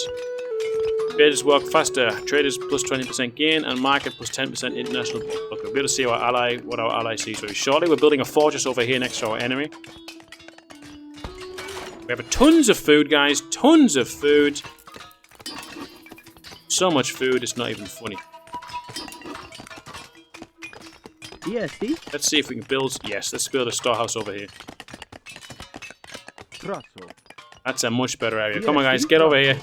Speaker 1: Traders work faster. Traders plus 20% gain and market plus 10% international. Look, we'll be able to see what our ally sees very shortly. We're building a fortress over here next to our enemy. We have tons of food, guys. Tons of food. So much food, it's not even funny.
Speaker 2: Yes, see?
Speaker 1: Let's see if we can build... Yes, let's build a storehouse over here. That's a much better area. Come on, guys, get over here.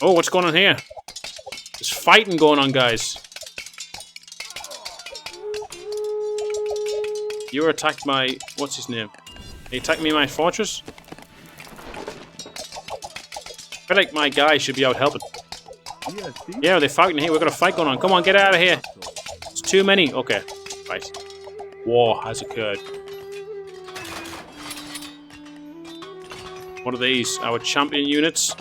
Speaker 1: Oh, what's going on here? There's fighting going on, guys. You were attacked by... What's his name? He attacked me in my fortress? I feel like my guy should be out helping. Yeah, they're fighting here. We've got a fight going on. Come on, get out of here. It's too many. Okay. Right. War has occurred. What are these? Our champion units?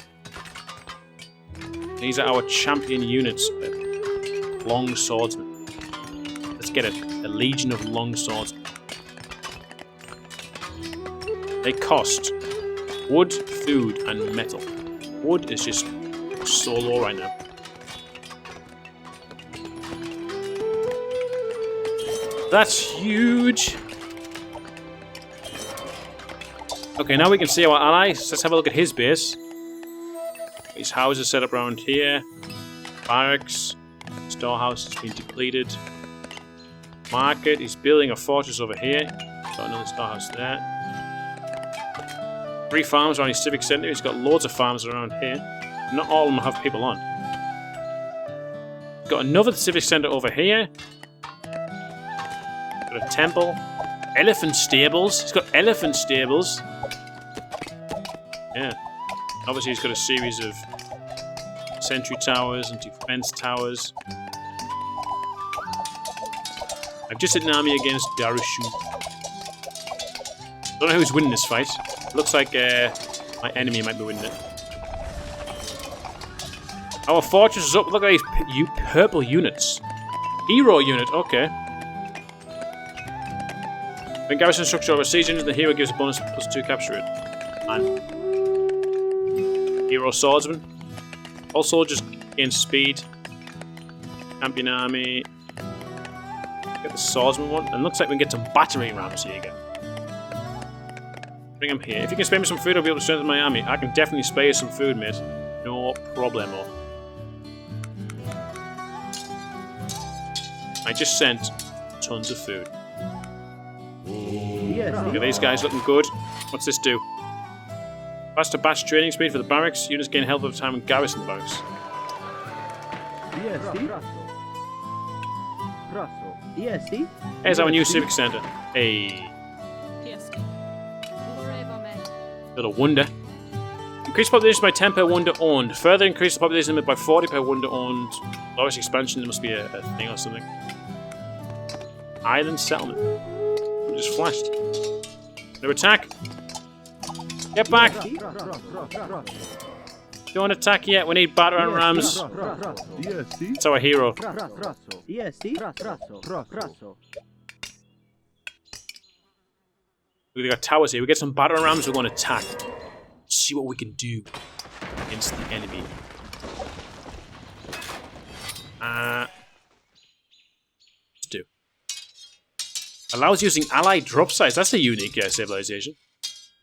Speaker 1: These are our champion units. Long swordsmen. Let's get it. A legion of long swordsmen. They cost wood, food, and metal. Wood is just so low right now. That's huge. Okay, now we can see our allies. Let's have a look at his base. His houses set up around here. Barracks. Storehouse has been depleted. Market. He's building a fortress over here. Got another storehouse there. 3 farms around his civic centre. He's got loads of farms around here. Not all of them have people on. Got another civic centre over here. Got a temple. Elephant stables. He's got elephant stables. Yeah. Obviously he's got a series of sentry towers and defense towers. I've just hit an army against Darushu. Don't know who's winning this fight. Looks like my enemy might be winning it. Our fortress is up. Look at these purple units. Hero unit, okay. When garrison structure over siege engine, the hero gives a bonus +2 capture it. And hero swordsman. All soldiers gain speed. Champion army. Get the swordsman one. And looks like we can get some battering rams here again. Bring them here. If you can spare me some food, I'll be able to strengthen my army. I can definitely spare you some food, mate. No problemo. I just sent tons of food. Look at these guys looking good. What's this do? Faster batch training speed for the barracks. Units gain health over time in garrison barracks. Here's our new civic centre. Hey. Little wonder. Increase population by 10 per wonder owned. Further increase the population limit by 40 per wonder owned. Lowest expansion, there must be a thing or something. Island settlement. We just flashed. No attack. Get back. Don't attack yet. We need battering rams. That's our hero. We've got towers here. We get some battering rams. We're going to attack. Let's see what we can do against the enemy. Let's do. Allows using allied drop sites. That's a unique civilization.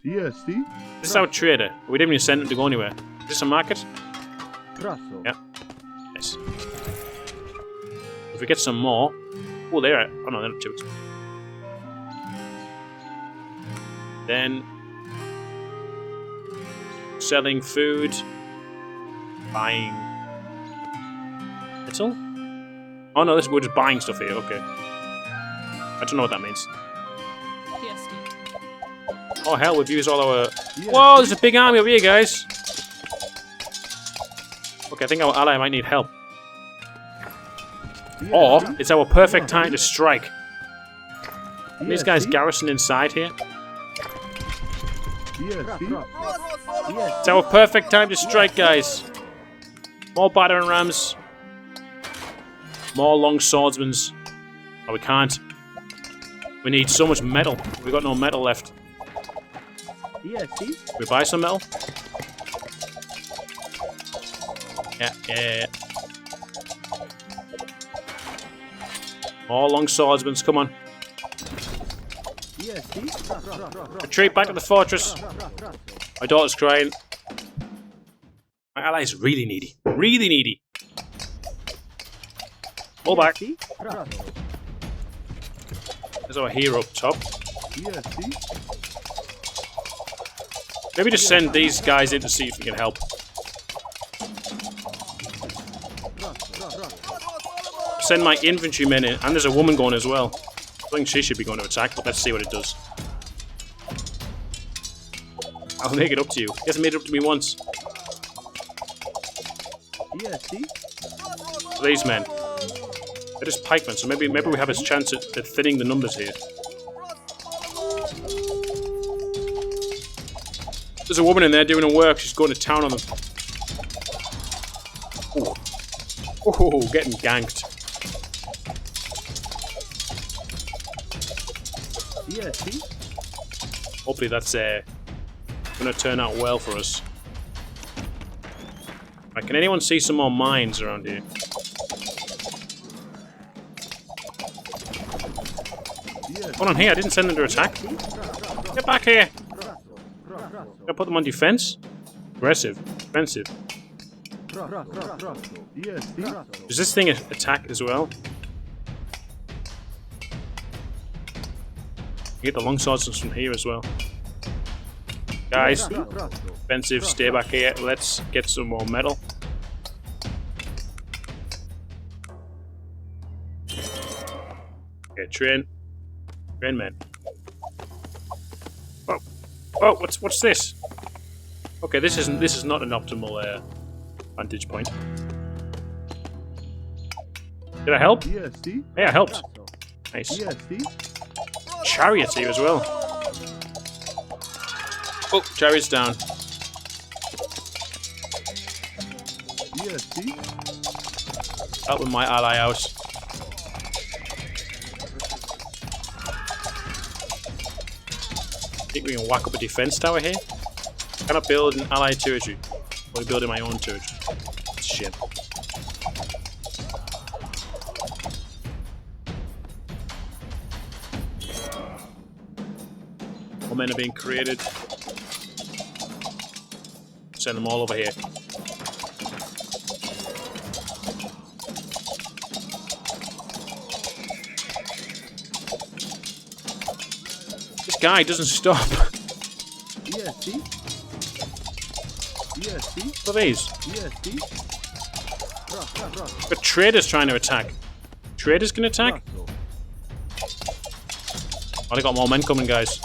Speaker 2: Yes, see?
Speaker 1: This is our trader. We didn't even send him to go anywhere. Is this a market? Yeah. Nice. If we get some more. Oh, they're. Oh no, they're not too expensive. Then selling food, buying metal. Oh no, we're just buying stuff here. Okay, I don't know what that means. Oh hell, we've used all our. Whoa, there's a big army over here, guys. Okay, I think our ally might need help. Or it's our perfect time to strike. These guys garrison inside here. It's our perfect time to strike, guys. More battering rams. More long swordsmen. Oh, we can't. We need so much metal. We've got no metal left.
Speaker 2: EST?
Speaker 1: Can we buy some metal? Yeah. More long swordsmen, come on.
Speaker 2: EST?
Speaker 1: Retreat back to the fortress. My daughter's crying. My ally is really needy. Really needy. Pull back. There's our hero up top.
Speaker 2: EST?
Speaker 1: Maybe just send these guys in to see if we can help. Send my infantrymen in, and there's a woman going as well. I think she should be going to attack, but let's see what it does. I'll make it up to you. He hasn't made it up to me once.
Speaker 2: EST?
Speaker 1: These men. They're just pikemen, so maybe we have a chance at thinning the numbers here. There's a woman in there doing her work. She's going to town on them. Ooh. Oh, getting ganked.
Speaker 2: EST?
Speaker 1: Hopefully that's going to turn out well for us. Right, can anyone see some more mines around here? Hold on here, I didn't send them to attack. Get back here! Gotta put them on defense? Aggressive. Defensive. Does this thing attack as well? You get the long swords from here as well. Guys, defensive, stay back here. Let's get some more metal. Okay, train. Train men. Whoa. Whoa, what's this? Okay, this is not an optimal vantage point. Did I help?
Speaker 2: EST?
Speaker 1: Hey, I helped. Nice.
Speaker 2: EST?
Speaker 1: Chariots here as well. Oh, chariot's down.
Speaker 2: EST?
Speaker 1: Helping my ally out. Think we can whack up a defense tower here? Cannot build an allied territory. Or building my own territory. Shit. More men are being created. Send them all over here. This guy doesn't stop.
Speaker 2: EST? EST?
Speaker 1: What are these?
Speaker 2: EST?
Speaker 1: But traders trying to attack. Traders can attack? Oh, they got more men coming, guys.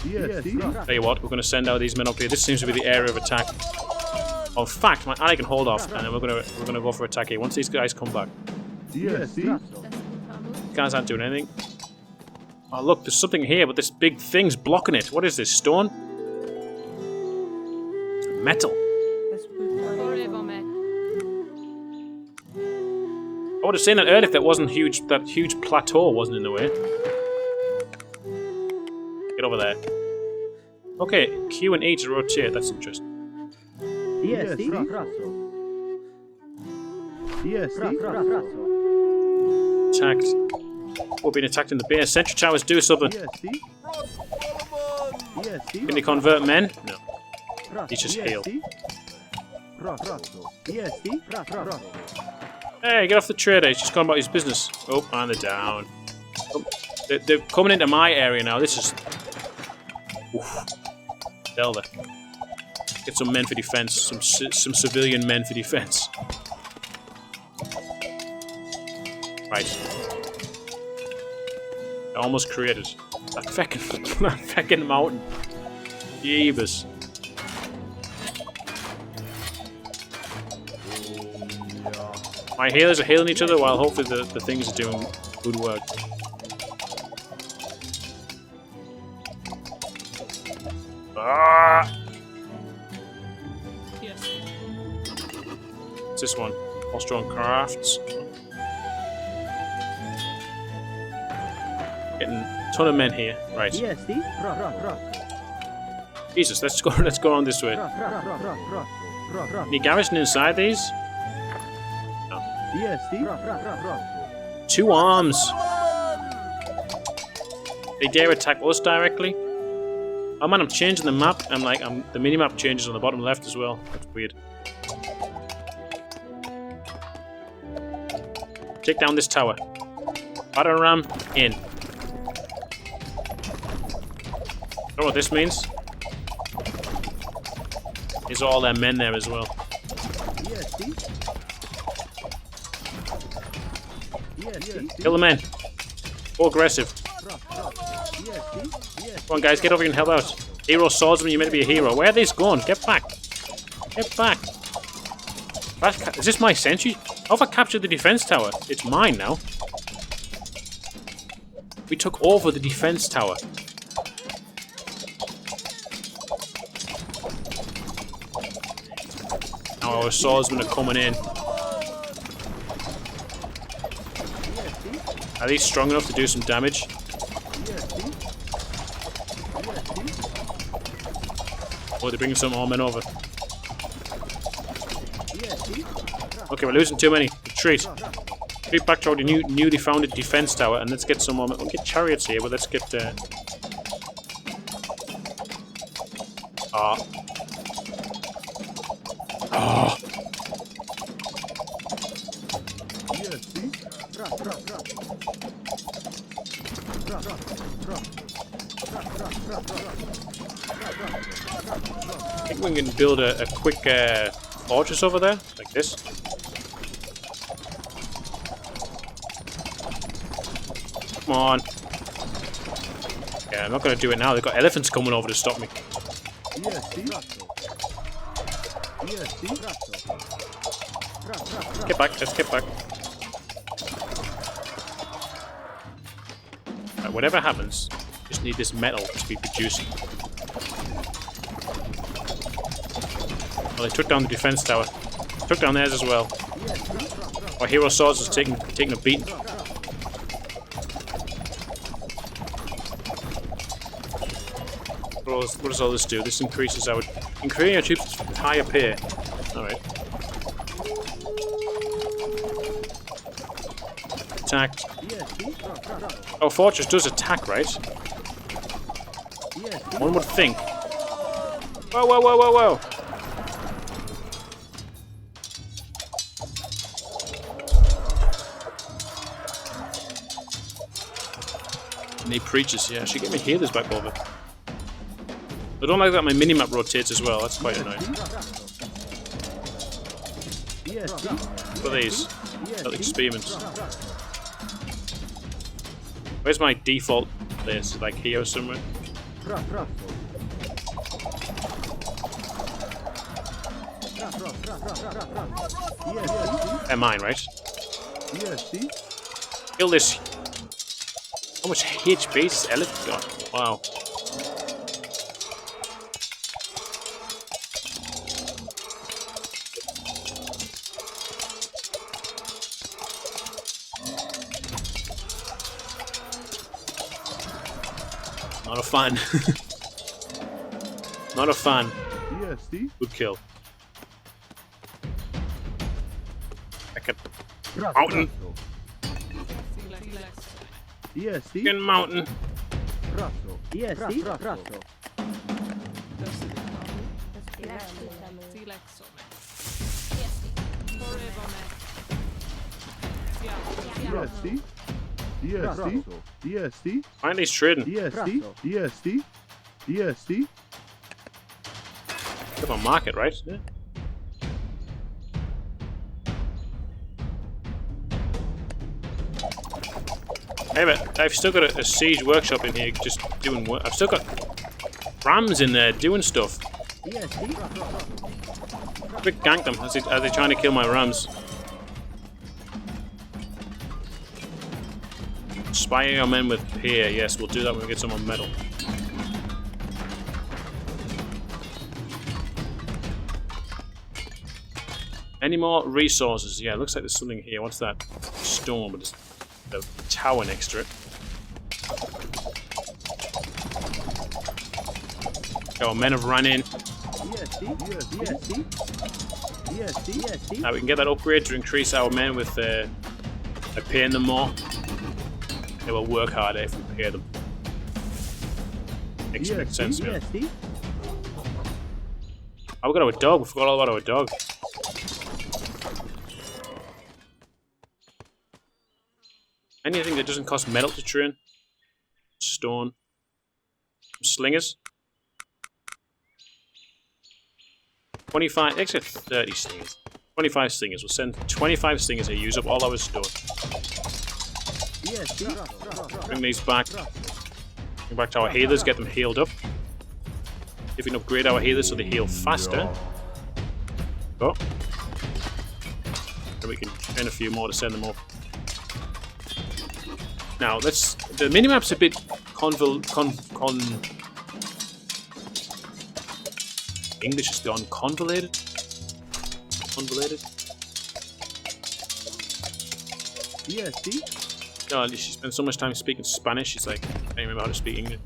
Speaker 2: EST?
Speaker 1: Tell you what, we're going to send out these men up here. This seems to be the area of attack. Oh, in fact, my ally can hold off, and then we're gonna go for attack here once these guys come back.
Speaker 2: EST?
Speaker 1: Guys aren't doing anything. Oh, look, there's something here, but this big thing's blocking it. What is this? Stone? Metal. I would have seen that earlier if that wasn't huge. That huge plateau wasn't in the way. Get over there. Okay, Q and E to rotate. That's interesting.
Speaker 2: EST? EST?
Speaker 1: Attacked. We're being attacked in the base. Sentry towers, do something.
Speaker 2: EST? EST?
Speaker 1: Can they convert men? No. He's just healed.
Speaker 2: EST?
Speaker 1: Hey, get off the trader. He's just gone about his business. Oh, and they're down. Oh, they're coming into my area now. This is... Oof. Delta. Get some men for defense. Some civilian men for defense. Right. I almost created that feckin' mountain. Jeebus. My healers are healing each other while hopefully the things are doing good work. Ah!
Speaker 3: Yes.
Speaker 1: What's this one? All strong crafts. Getting a ton of men here. Right.
Speaker 2: EST.
Speaker 1: Jesus, let's go on this way. Any garrison inside these?
Speaker 2: EST.
Speaker 1: 2 arms. They dare attack us directly? Oh man, I'm changing the map. The mini-map changes on the bottom left as well. That's weird. Take down this tower. Batter ram in. Know what this means? There's all their men there as well. Kill the men. Go aggressive. Come on, guys, get over here and help out. Hero swordsman, you're meant to be a hero. Where are these going? Get back. Get back. Is this my sentry? How have I captured the defense tower? It's mine now. We took over the defense tower. Now our swordsmen are coming in. Are these strong enough to do some damage? Oh, they're bringing some more men over. Okay, we're losing too many. Retreat. Retreat back toward the newly founded defense tower, and let's get some more men. We'll get chariots here, but let's get... Oh. I think we can build a quick fortress over there, like this. Come on. Yeah, I'm not going to do it now. They've got elephants coming over to stop me. Get back, let's get back. Right, whatever happens, just need this metal to be producing. Well, they took down the defense tower. Took down theirs as well. Our hero swords is taking a beating. What does all this do? This increases our... Increasing our troops high up here. Alright. Attacked. Oh, fortress does attack, right? One would think. Whoa, whoa, whoa, whoa, whoa! Need preachers, yeah. I should get my healers back over. I don't like that my minimap rotates as well, that's quite annoying. What are these? Got experiments. Where's my default place? Like here somewhere? They're mine, right? Kill this. How much HP does this elephant got? Wow. Not a fan. Not a fan. Good kill. I can... Mountain. Fucking mountain. Finally, he's trading. Got a market, right? Yeah. Hey, but I've still got a siege workshop in here, just doing work. I've still got rams in there doing stuff. Quick gank them as they trying to kill my rams. Inspire your men with peer. Yes, we'll do that when we get some on metal. Any more resources? Yeah, it looks like there's something here. What's that? Storm. The tower next to it. Our men have run in.
Speaker 2: ESC.
Speaker 1: Now we can get that upgrade to increase our men with by paying them more. They will work harder if we pay them. Makes sense to me. Oh, we got our dog. We forgot all about our dog. Anything that doesn't cost metal to train. Stone. Slingers. 25, extra 30 slingers. 25 slingers. We'll send 25 slingers here. Use up all our stone. Bring these back. Bring back to our healers. Get them healed up. If we can upgrade our healers so they heal faster. Oh. Then we can train a few more to send them up. Now, let's... The minimap's a bit English has gone convoluted. Convoluted.
Speaker 2: ESC.
Speaker 1: No, she spends so much time speaking Spanish. She's like, I can't remember how to speak English.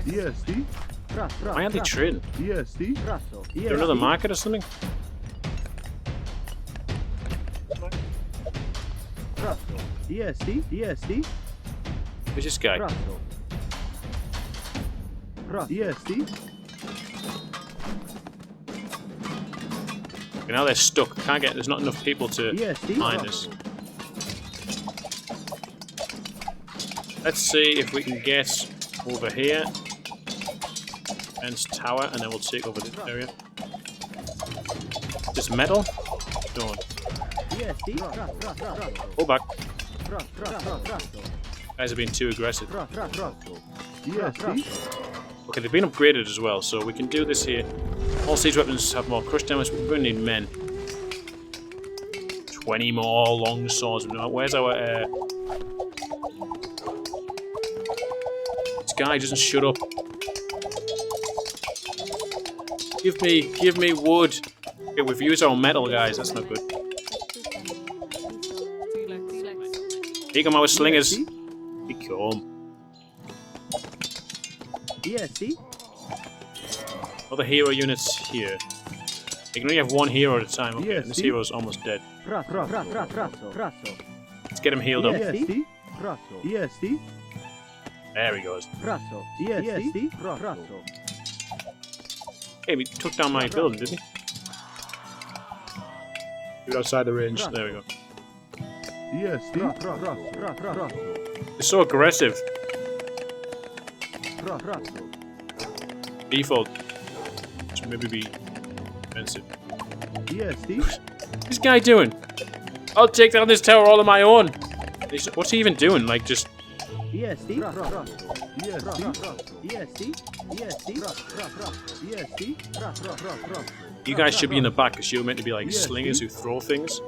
Speaker 2: ESC.
Speaker 1: Why aren't they trading?
Speaker 2: ESC.
Speaker 1: Is there another market or something?
Speaker 2: ESC.
Speaker 1: Who's this guy?
Speaker 2: ESC.
Speaker 1: Okay, now they're stuck. Can't get. There's not enough people to mine this. Let's see if we can get over here. Fence tower, and then we'll take over this area. This metal. Stone. Pull back. Guys are being too aggressive. Okay, they've been upgraded as well, so we can do this here. All siege weapons have more crush damage, but we're going to need men. 20 more long swords. Where's our... This guy doesn't shut up. Give me wood. Okay, we've used our metal, guys. That's not good. Here come our slingers. Here come.
Speaker 2: ESC.
Speaker 1: Other hero units here. You can only have one hero at a time. Okay, and this hero's almost dead. Let's get him healed up.
Speaker 2: ESC.
Speaker 1: There he goes.
Speaker 2: ESC.
Speaker 1: Hey, he took down my building, didn't he? He was outside the range. There we go.
Speaker 2: ESC.
Speaker 1: It's so aggressive. Default. Should maybe be expensive.
Speaker 2: ESC.
Speaker 1: What's this guy doing? I'll take down this tower all on my own. What's he even doing? Like, just...
Speaker 2: ESC.
Speaker 1: You guys should be in the back because you're meant to be like slingers who throw things.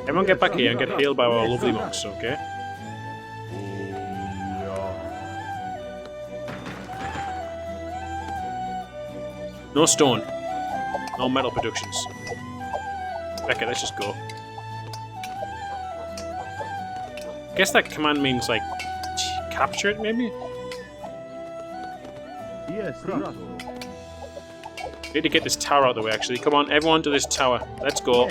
Speaker 1: Everyone get back here and get healed by our lovely monks, okay? No stone. No metal productions. Okay, let's just go. I guess that command means like capture it, maybe? We need to get this tower out of the way, actually. Come on, everyone to this tower. Let's go.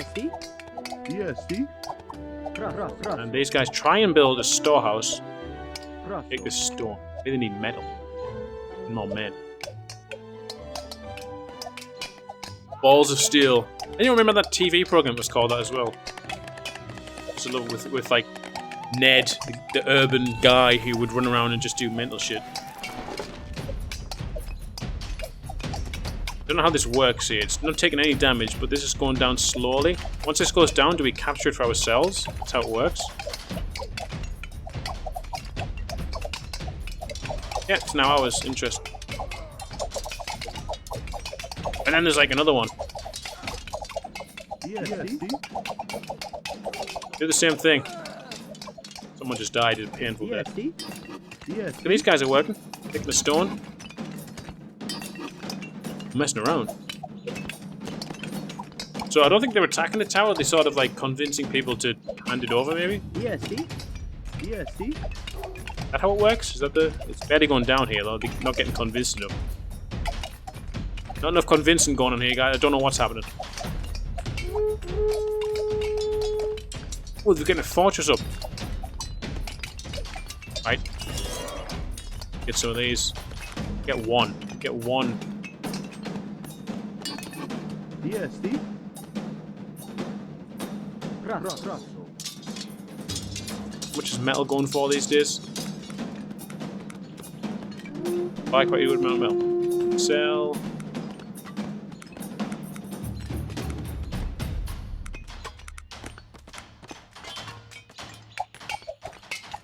Speaker 1: And these guys try and build a storehouse. Take this stone. They need metal. And more men. Balls of Steel. Anyone remember that TV program was called that as well? It's a little with like Ned, the urban guy who would run around and just do mental shit. I don't know how this works here. It's not taking any damage, but this is going down slowly. Once this goes down, do we capture it for ourselves? That's how it works. Yeah, it's now ours. Interesting. And then there's like another one. Do the same thing. Someone just died in a painful death. Look, these guys are working. Picking the stone. Messing around. So I don't think they're attacking the tower. They're sort of like convincing people to hand it over, maybe. that how it works? Is that the... It's barely going down here, though. They're not getting convinced enough. Not enough convincing going on here, guys. I don't know what's happening. Oh, they're getting a fortress up. Right. Get some of these. Get one. Get one.
Speaker 2: DST.
Speaker 1: How much is metal going for these days? Buy quite a good amount of metal. Sell.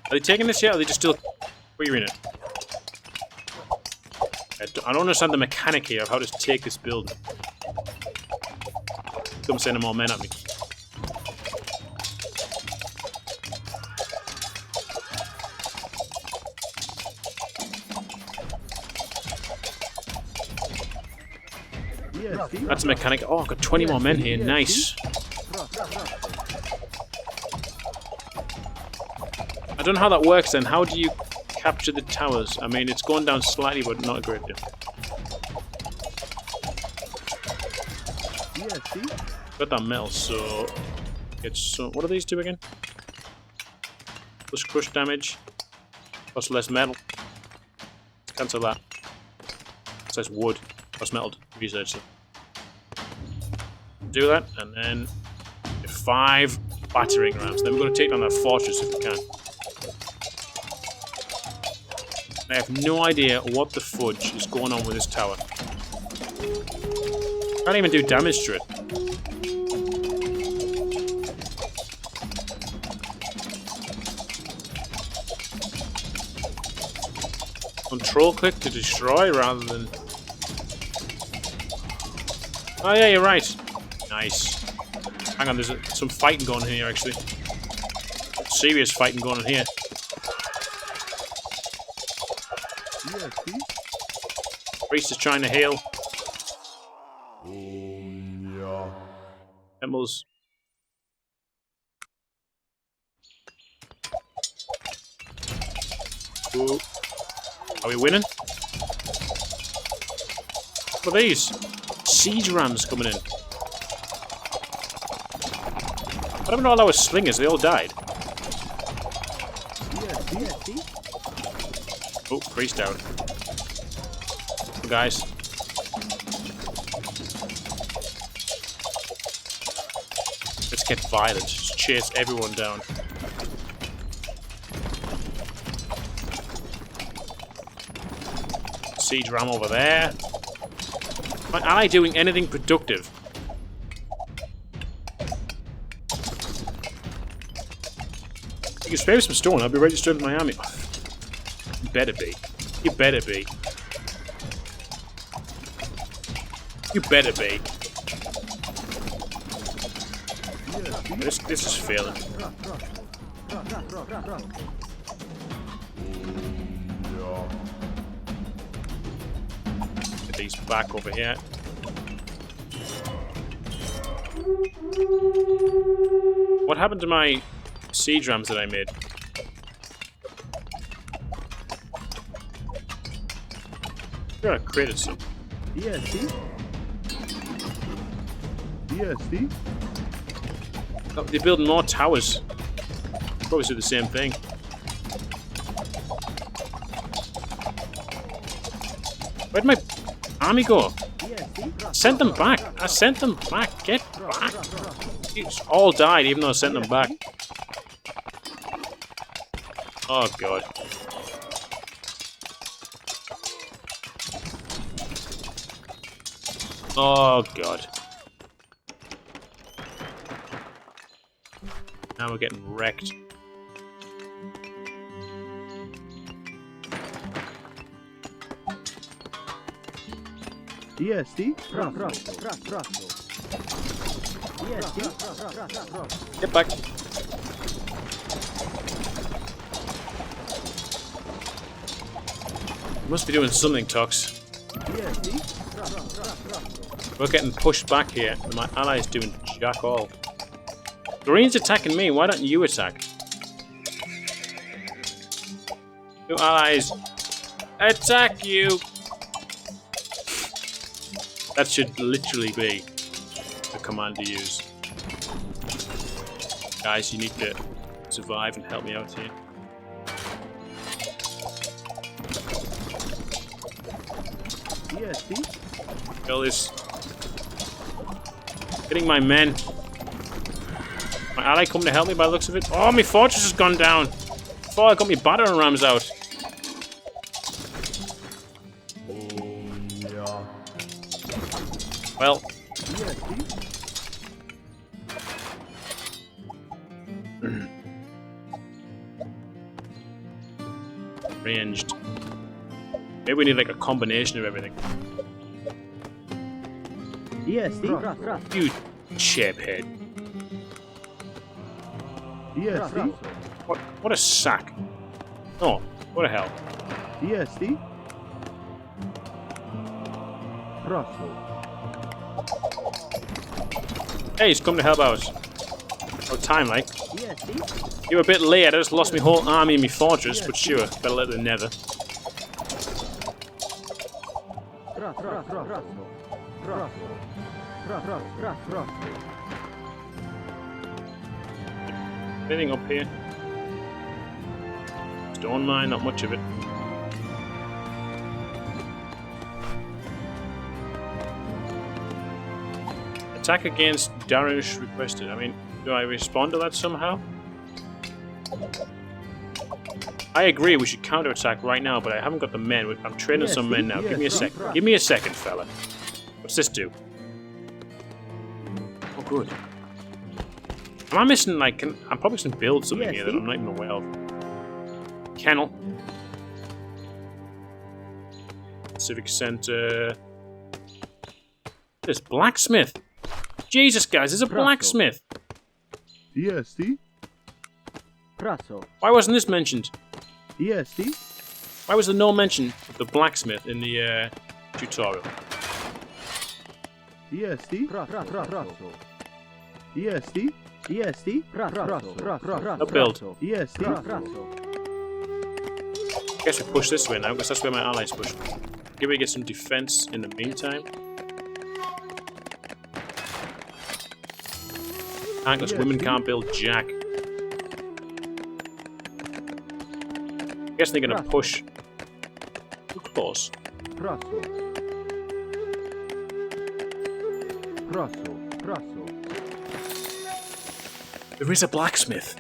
Speaker 1: Are they taking this yet, or are they just still querying it? I don't understand the mechanic here of how to take this building. Come sending more men at me.
Speaker 2: DST.
Speaker 1: That's a mechanic. Oh, I've got 20 more men here. Nice. I don't know how that works then. How do you capture the towers? I mean, it's going down slightly, but not a great deal.
Speaker 2: DST.
Speaker 1: Got that metal, so it's so. What do these do again? Plus crush damage, plus less metal. Cancel that. It says wood, plus metal. Research it. Do that, and then 5 battering rams. Then we're going to take down that fortress if we can. I have no idea what the fudge is going on with this tower. Can't even do damage to it. Control click to destroy rather than... Oh yeah, you're right. Nice. Hang on, there's some fighting going on here actually. Serious fighting going on here.
Speaker 2: DST.
Speaker 1: Priest is trying to heal. Temples. Ooh. Are we winning? What are these? Siege rams coming in. What happened to all our slingers? They all died.
Speaker 2: DST.
Speaker 1: Oh, priest down. Guys. Let's get violent. Just chase everyone down. Siege ram over there. My ally doing anything productive? You can spare me some stone. I'll be ready to strengthen my army. You better be. You better be. You better be. This is failing. Get these back over here. What happened to my siege rams that I made? Sure, I created some.
Speaker 2: DST. DST.
Speaker 1: Oh, they're building more towers. Probably do the same thing. Where'd my army go? Sent them back. I sent them back. Get back. It's all died even though I sent them back. Oh god. Oh god. Now we're getting wrecked.
Speaker 2: DST.
Speaker 1: Get back. Must be doing something, Tox. We're getting pushed back here, and my ally's doing jack all. Green's attacking me, why don't you attack? Your allies attack you! That should literally be the command to use. Guys, you need to survive and help me out here.
Speaker 2: DST?
Speaker 1: Kill this. Getting my men. My ally coming to help me by the looks of it. Oh, my fortress has gone down. Before I got my battering rams out.
Speaker 2: Yeah.
Speaker 1: Well,
Speaker 2: DST?
Speaker 1: ranged. Maybe we need like a combination of everything.
Speaker 2: DST?
Speaker 1: You chiphead.
Speaker 2: DST?
Speaker 1: What a sack. Oh, what the hell.
Speaker 2: DST?
Speaker 1: Hey, he's come to help out. Oh, time, like.
Speaker 2: DST?
Speaker 1: You were a bit late. I just lost my whole army in my fortress, but sure, better late than never. Anything up here? Stone mine, not much of it. Attack against Darish requested. I mean, do I respond to that somehow? I agree, we should counterattack right now, but I haven't got the men. I'm training some men now. Give me a second. Give me a second, fella. What's this do? Oh, good. Am I missing, like, I'm probably going to build something here that I'm not even aware of. Kennel. Civic Center. There's blacksmith. Jesus, guys, there's a blacksmith.
Speaker 2: DST?
Speaker 1: Why wasn't this mentioned?
Speaker 2: DST?
Speaker 1: Why was there no mention of the blacksmith in the tutorial?
Speaker 2: DST? DST? DST?
Speaker 1: No build.
Speaker 2: DST?
Speaker 1: I guess we push this way now, because that's where my allies push. Give me get some defense in the meantime. Because women can't build jack. I guess they're gonna push too close. There is a blacksmith.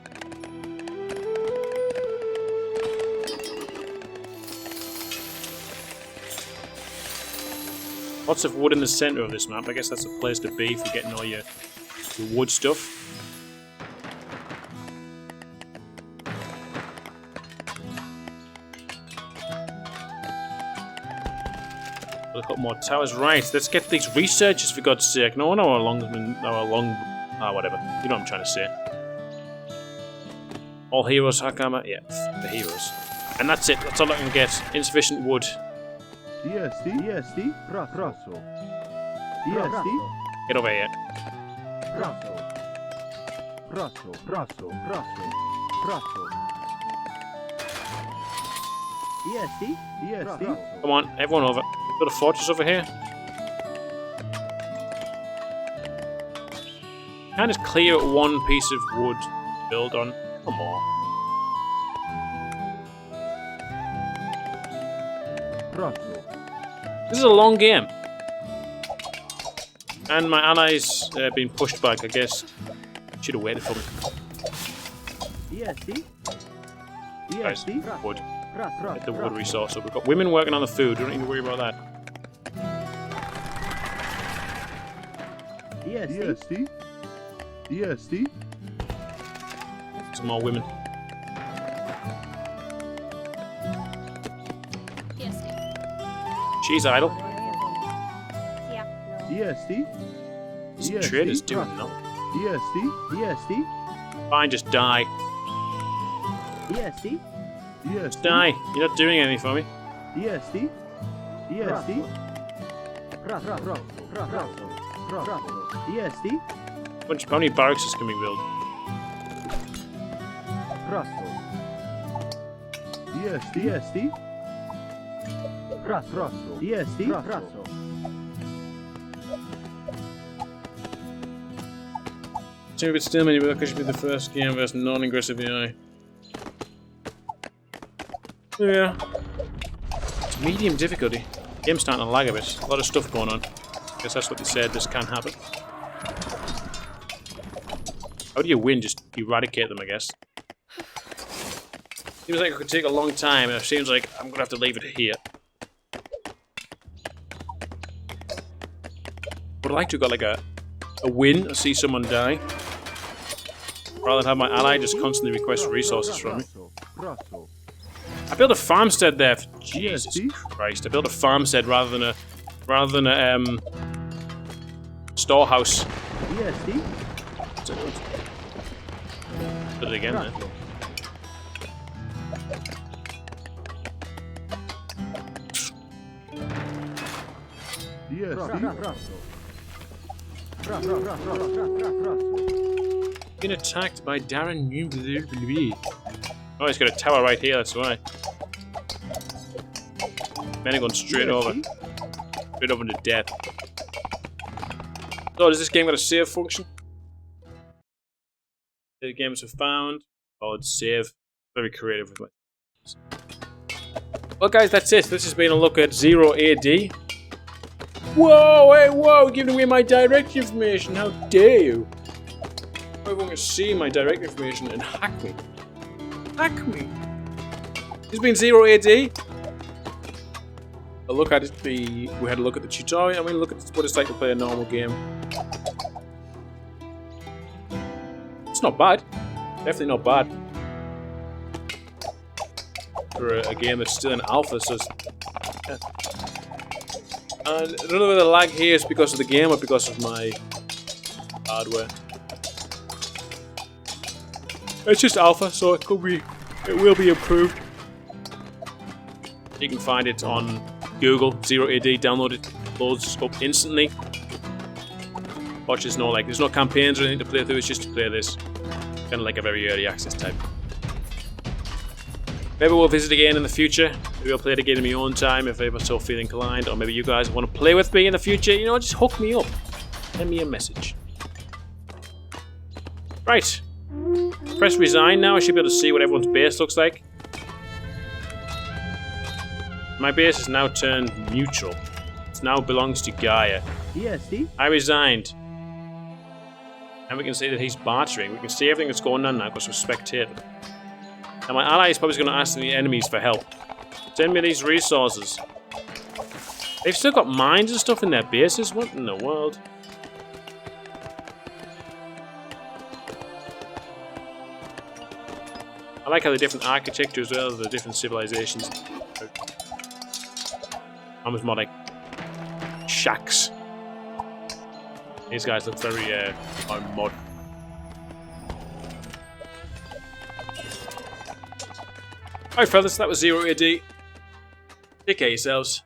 Speaker 1: Lots of wood in the center of this map. I guess that's a place to be for getting all your wood stuff. A couple more towers. Right, let's get these researchers for God's sake. No one know how long whatever. You know what I'm trying to say. All heroes, Hakama. Yeah, the heroes. And that's it. That's all I can get. Insufficient wood.
Speaker 2: DST? DST? DST?
Speaker 1: Get over here.
Speaker 2: DST? DST?
Speaker 1: Come on, everyone over. We've got a fortress over here. Can't just clear one piece of wood to build on. Come on. This is a long game. And my allies being pushed back, I guess. Should have waited for me.
Speaker 2: DST?
Speaker 1: Guys,
Speaker 2: DST?
Speaker 1: wood. Get the wood resource. So we've got women working on the food. Don't need to worry about that.
Speaker 2: DST? DST?
Speaker 1: Some more women. She's idle.
Speaker 2: DST?
Speaker 1: Some traders doing nothing.
Speaker 2: DST? DST?
Speaker 1: Fine, just die.
Speaker 2: DST?
Speaker 1: Just die. You're not doing anything for me.
Speaker 2: DST? DST? DST?
Speaker 1: How many barracks can we build?
Speaker 2: DST. Rasso. DST. Rasso.
Speaker 1: Seem a bit still, maybe because should be the first game versus non-aggressive AI. Yeah. It's medium difficulty. Game's starting to lag a bit. A lot of stuff going on. Guess that's what they said, this can happen. How do you win? Just eradicate them, I guess. Seems like it could take a long time, and it seems like I'm gonna have to leave it here. Would I like to have got like a win or see someone die, rather than have my ally just constantly request resources from me. I built a farmstead there. Jesus Christ! I built a farmstead rather than a storehouse. Put it again then. Been attacked by Darren Newby. Oh, he's got a tower right here, that's why. Men are going straight over. Straight over to death. So, does this game got a save function? The games are found. Oh, it's save. Very creative with it. Well, guys, that's it. This has been a look at 0 AD. Whoa, hey, whoa, giving away my direct information. How dare you? Everyone can see my direct information and hack me. Hack me. This has been 0 AD. A look at it. We had a look at the tutorial. I mean, look at what it's like to play a normal game. It's not bad. Definitely not bad. For a game that's still in alpha, so it's... Yeah. And I don't know whether the lag here is because of the game or because of my hardware. It's just alpha, so it will be improved. You can find it on Google, 0 AD, download it, loads up instantly. Watch, there's no campaigns or anything to play through, it's just to play this. Kind of like a very early access type. Maybe we'll visit again in the future. Maybe I'll play it again in my own time if ever so feeling inclined, or maybe you guys want to play with me in the future. You know, just hook me up. Send me a message. Right. Press resign now. I should be able to see what everyone's base looks like. My base is now turned neutral. It now belongs to Gaia.
Speaker 2: DST.
Speaker 1: I resigned. And we can see that he's bartering. We can see everything that's going on now because we're spectating. Now my ally is probably going to ask the enemies for help. Send me these resources. They've still got mines and stuff in their bases? What in the world? I like how the different architecture as well, the different civilizations. Almost more like shacks. These guys look very modern. Alright fellas, that was 0 AD. Take care of yourselves.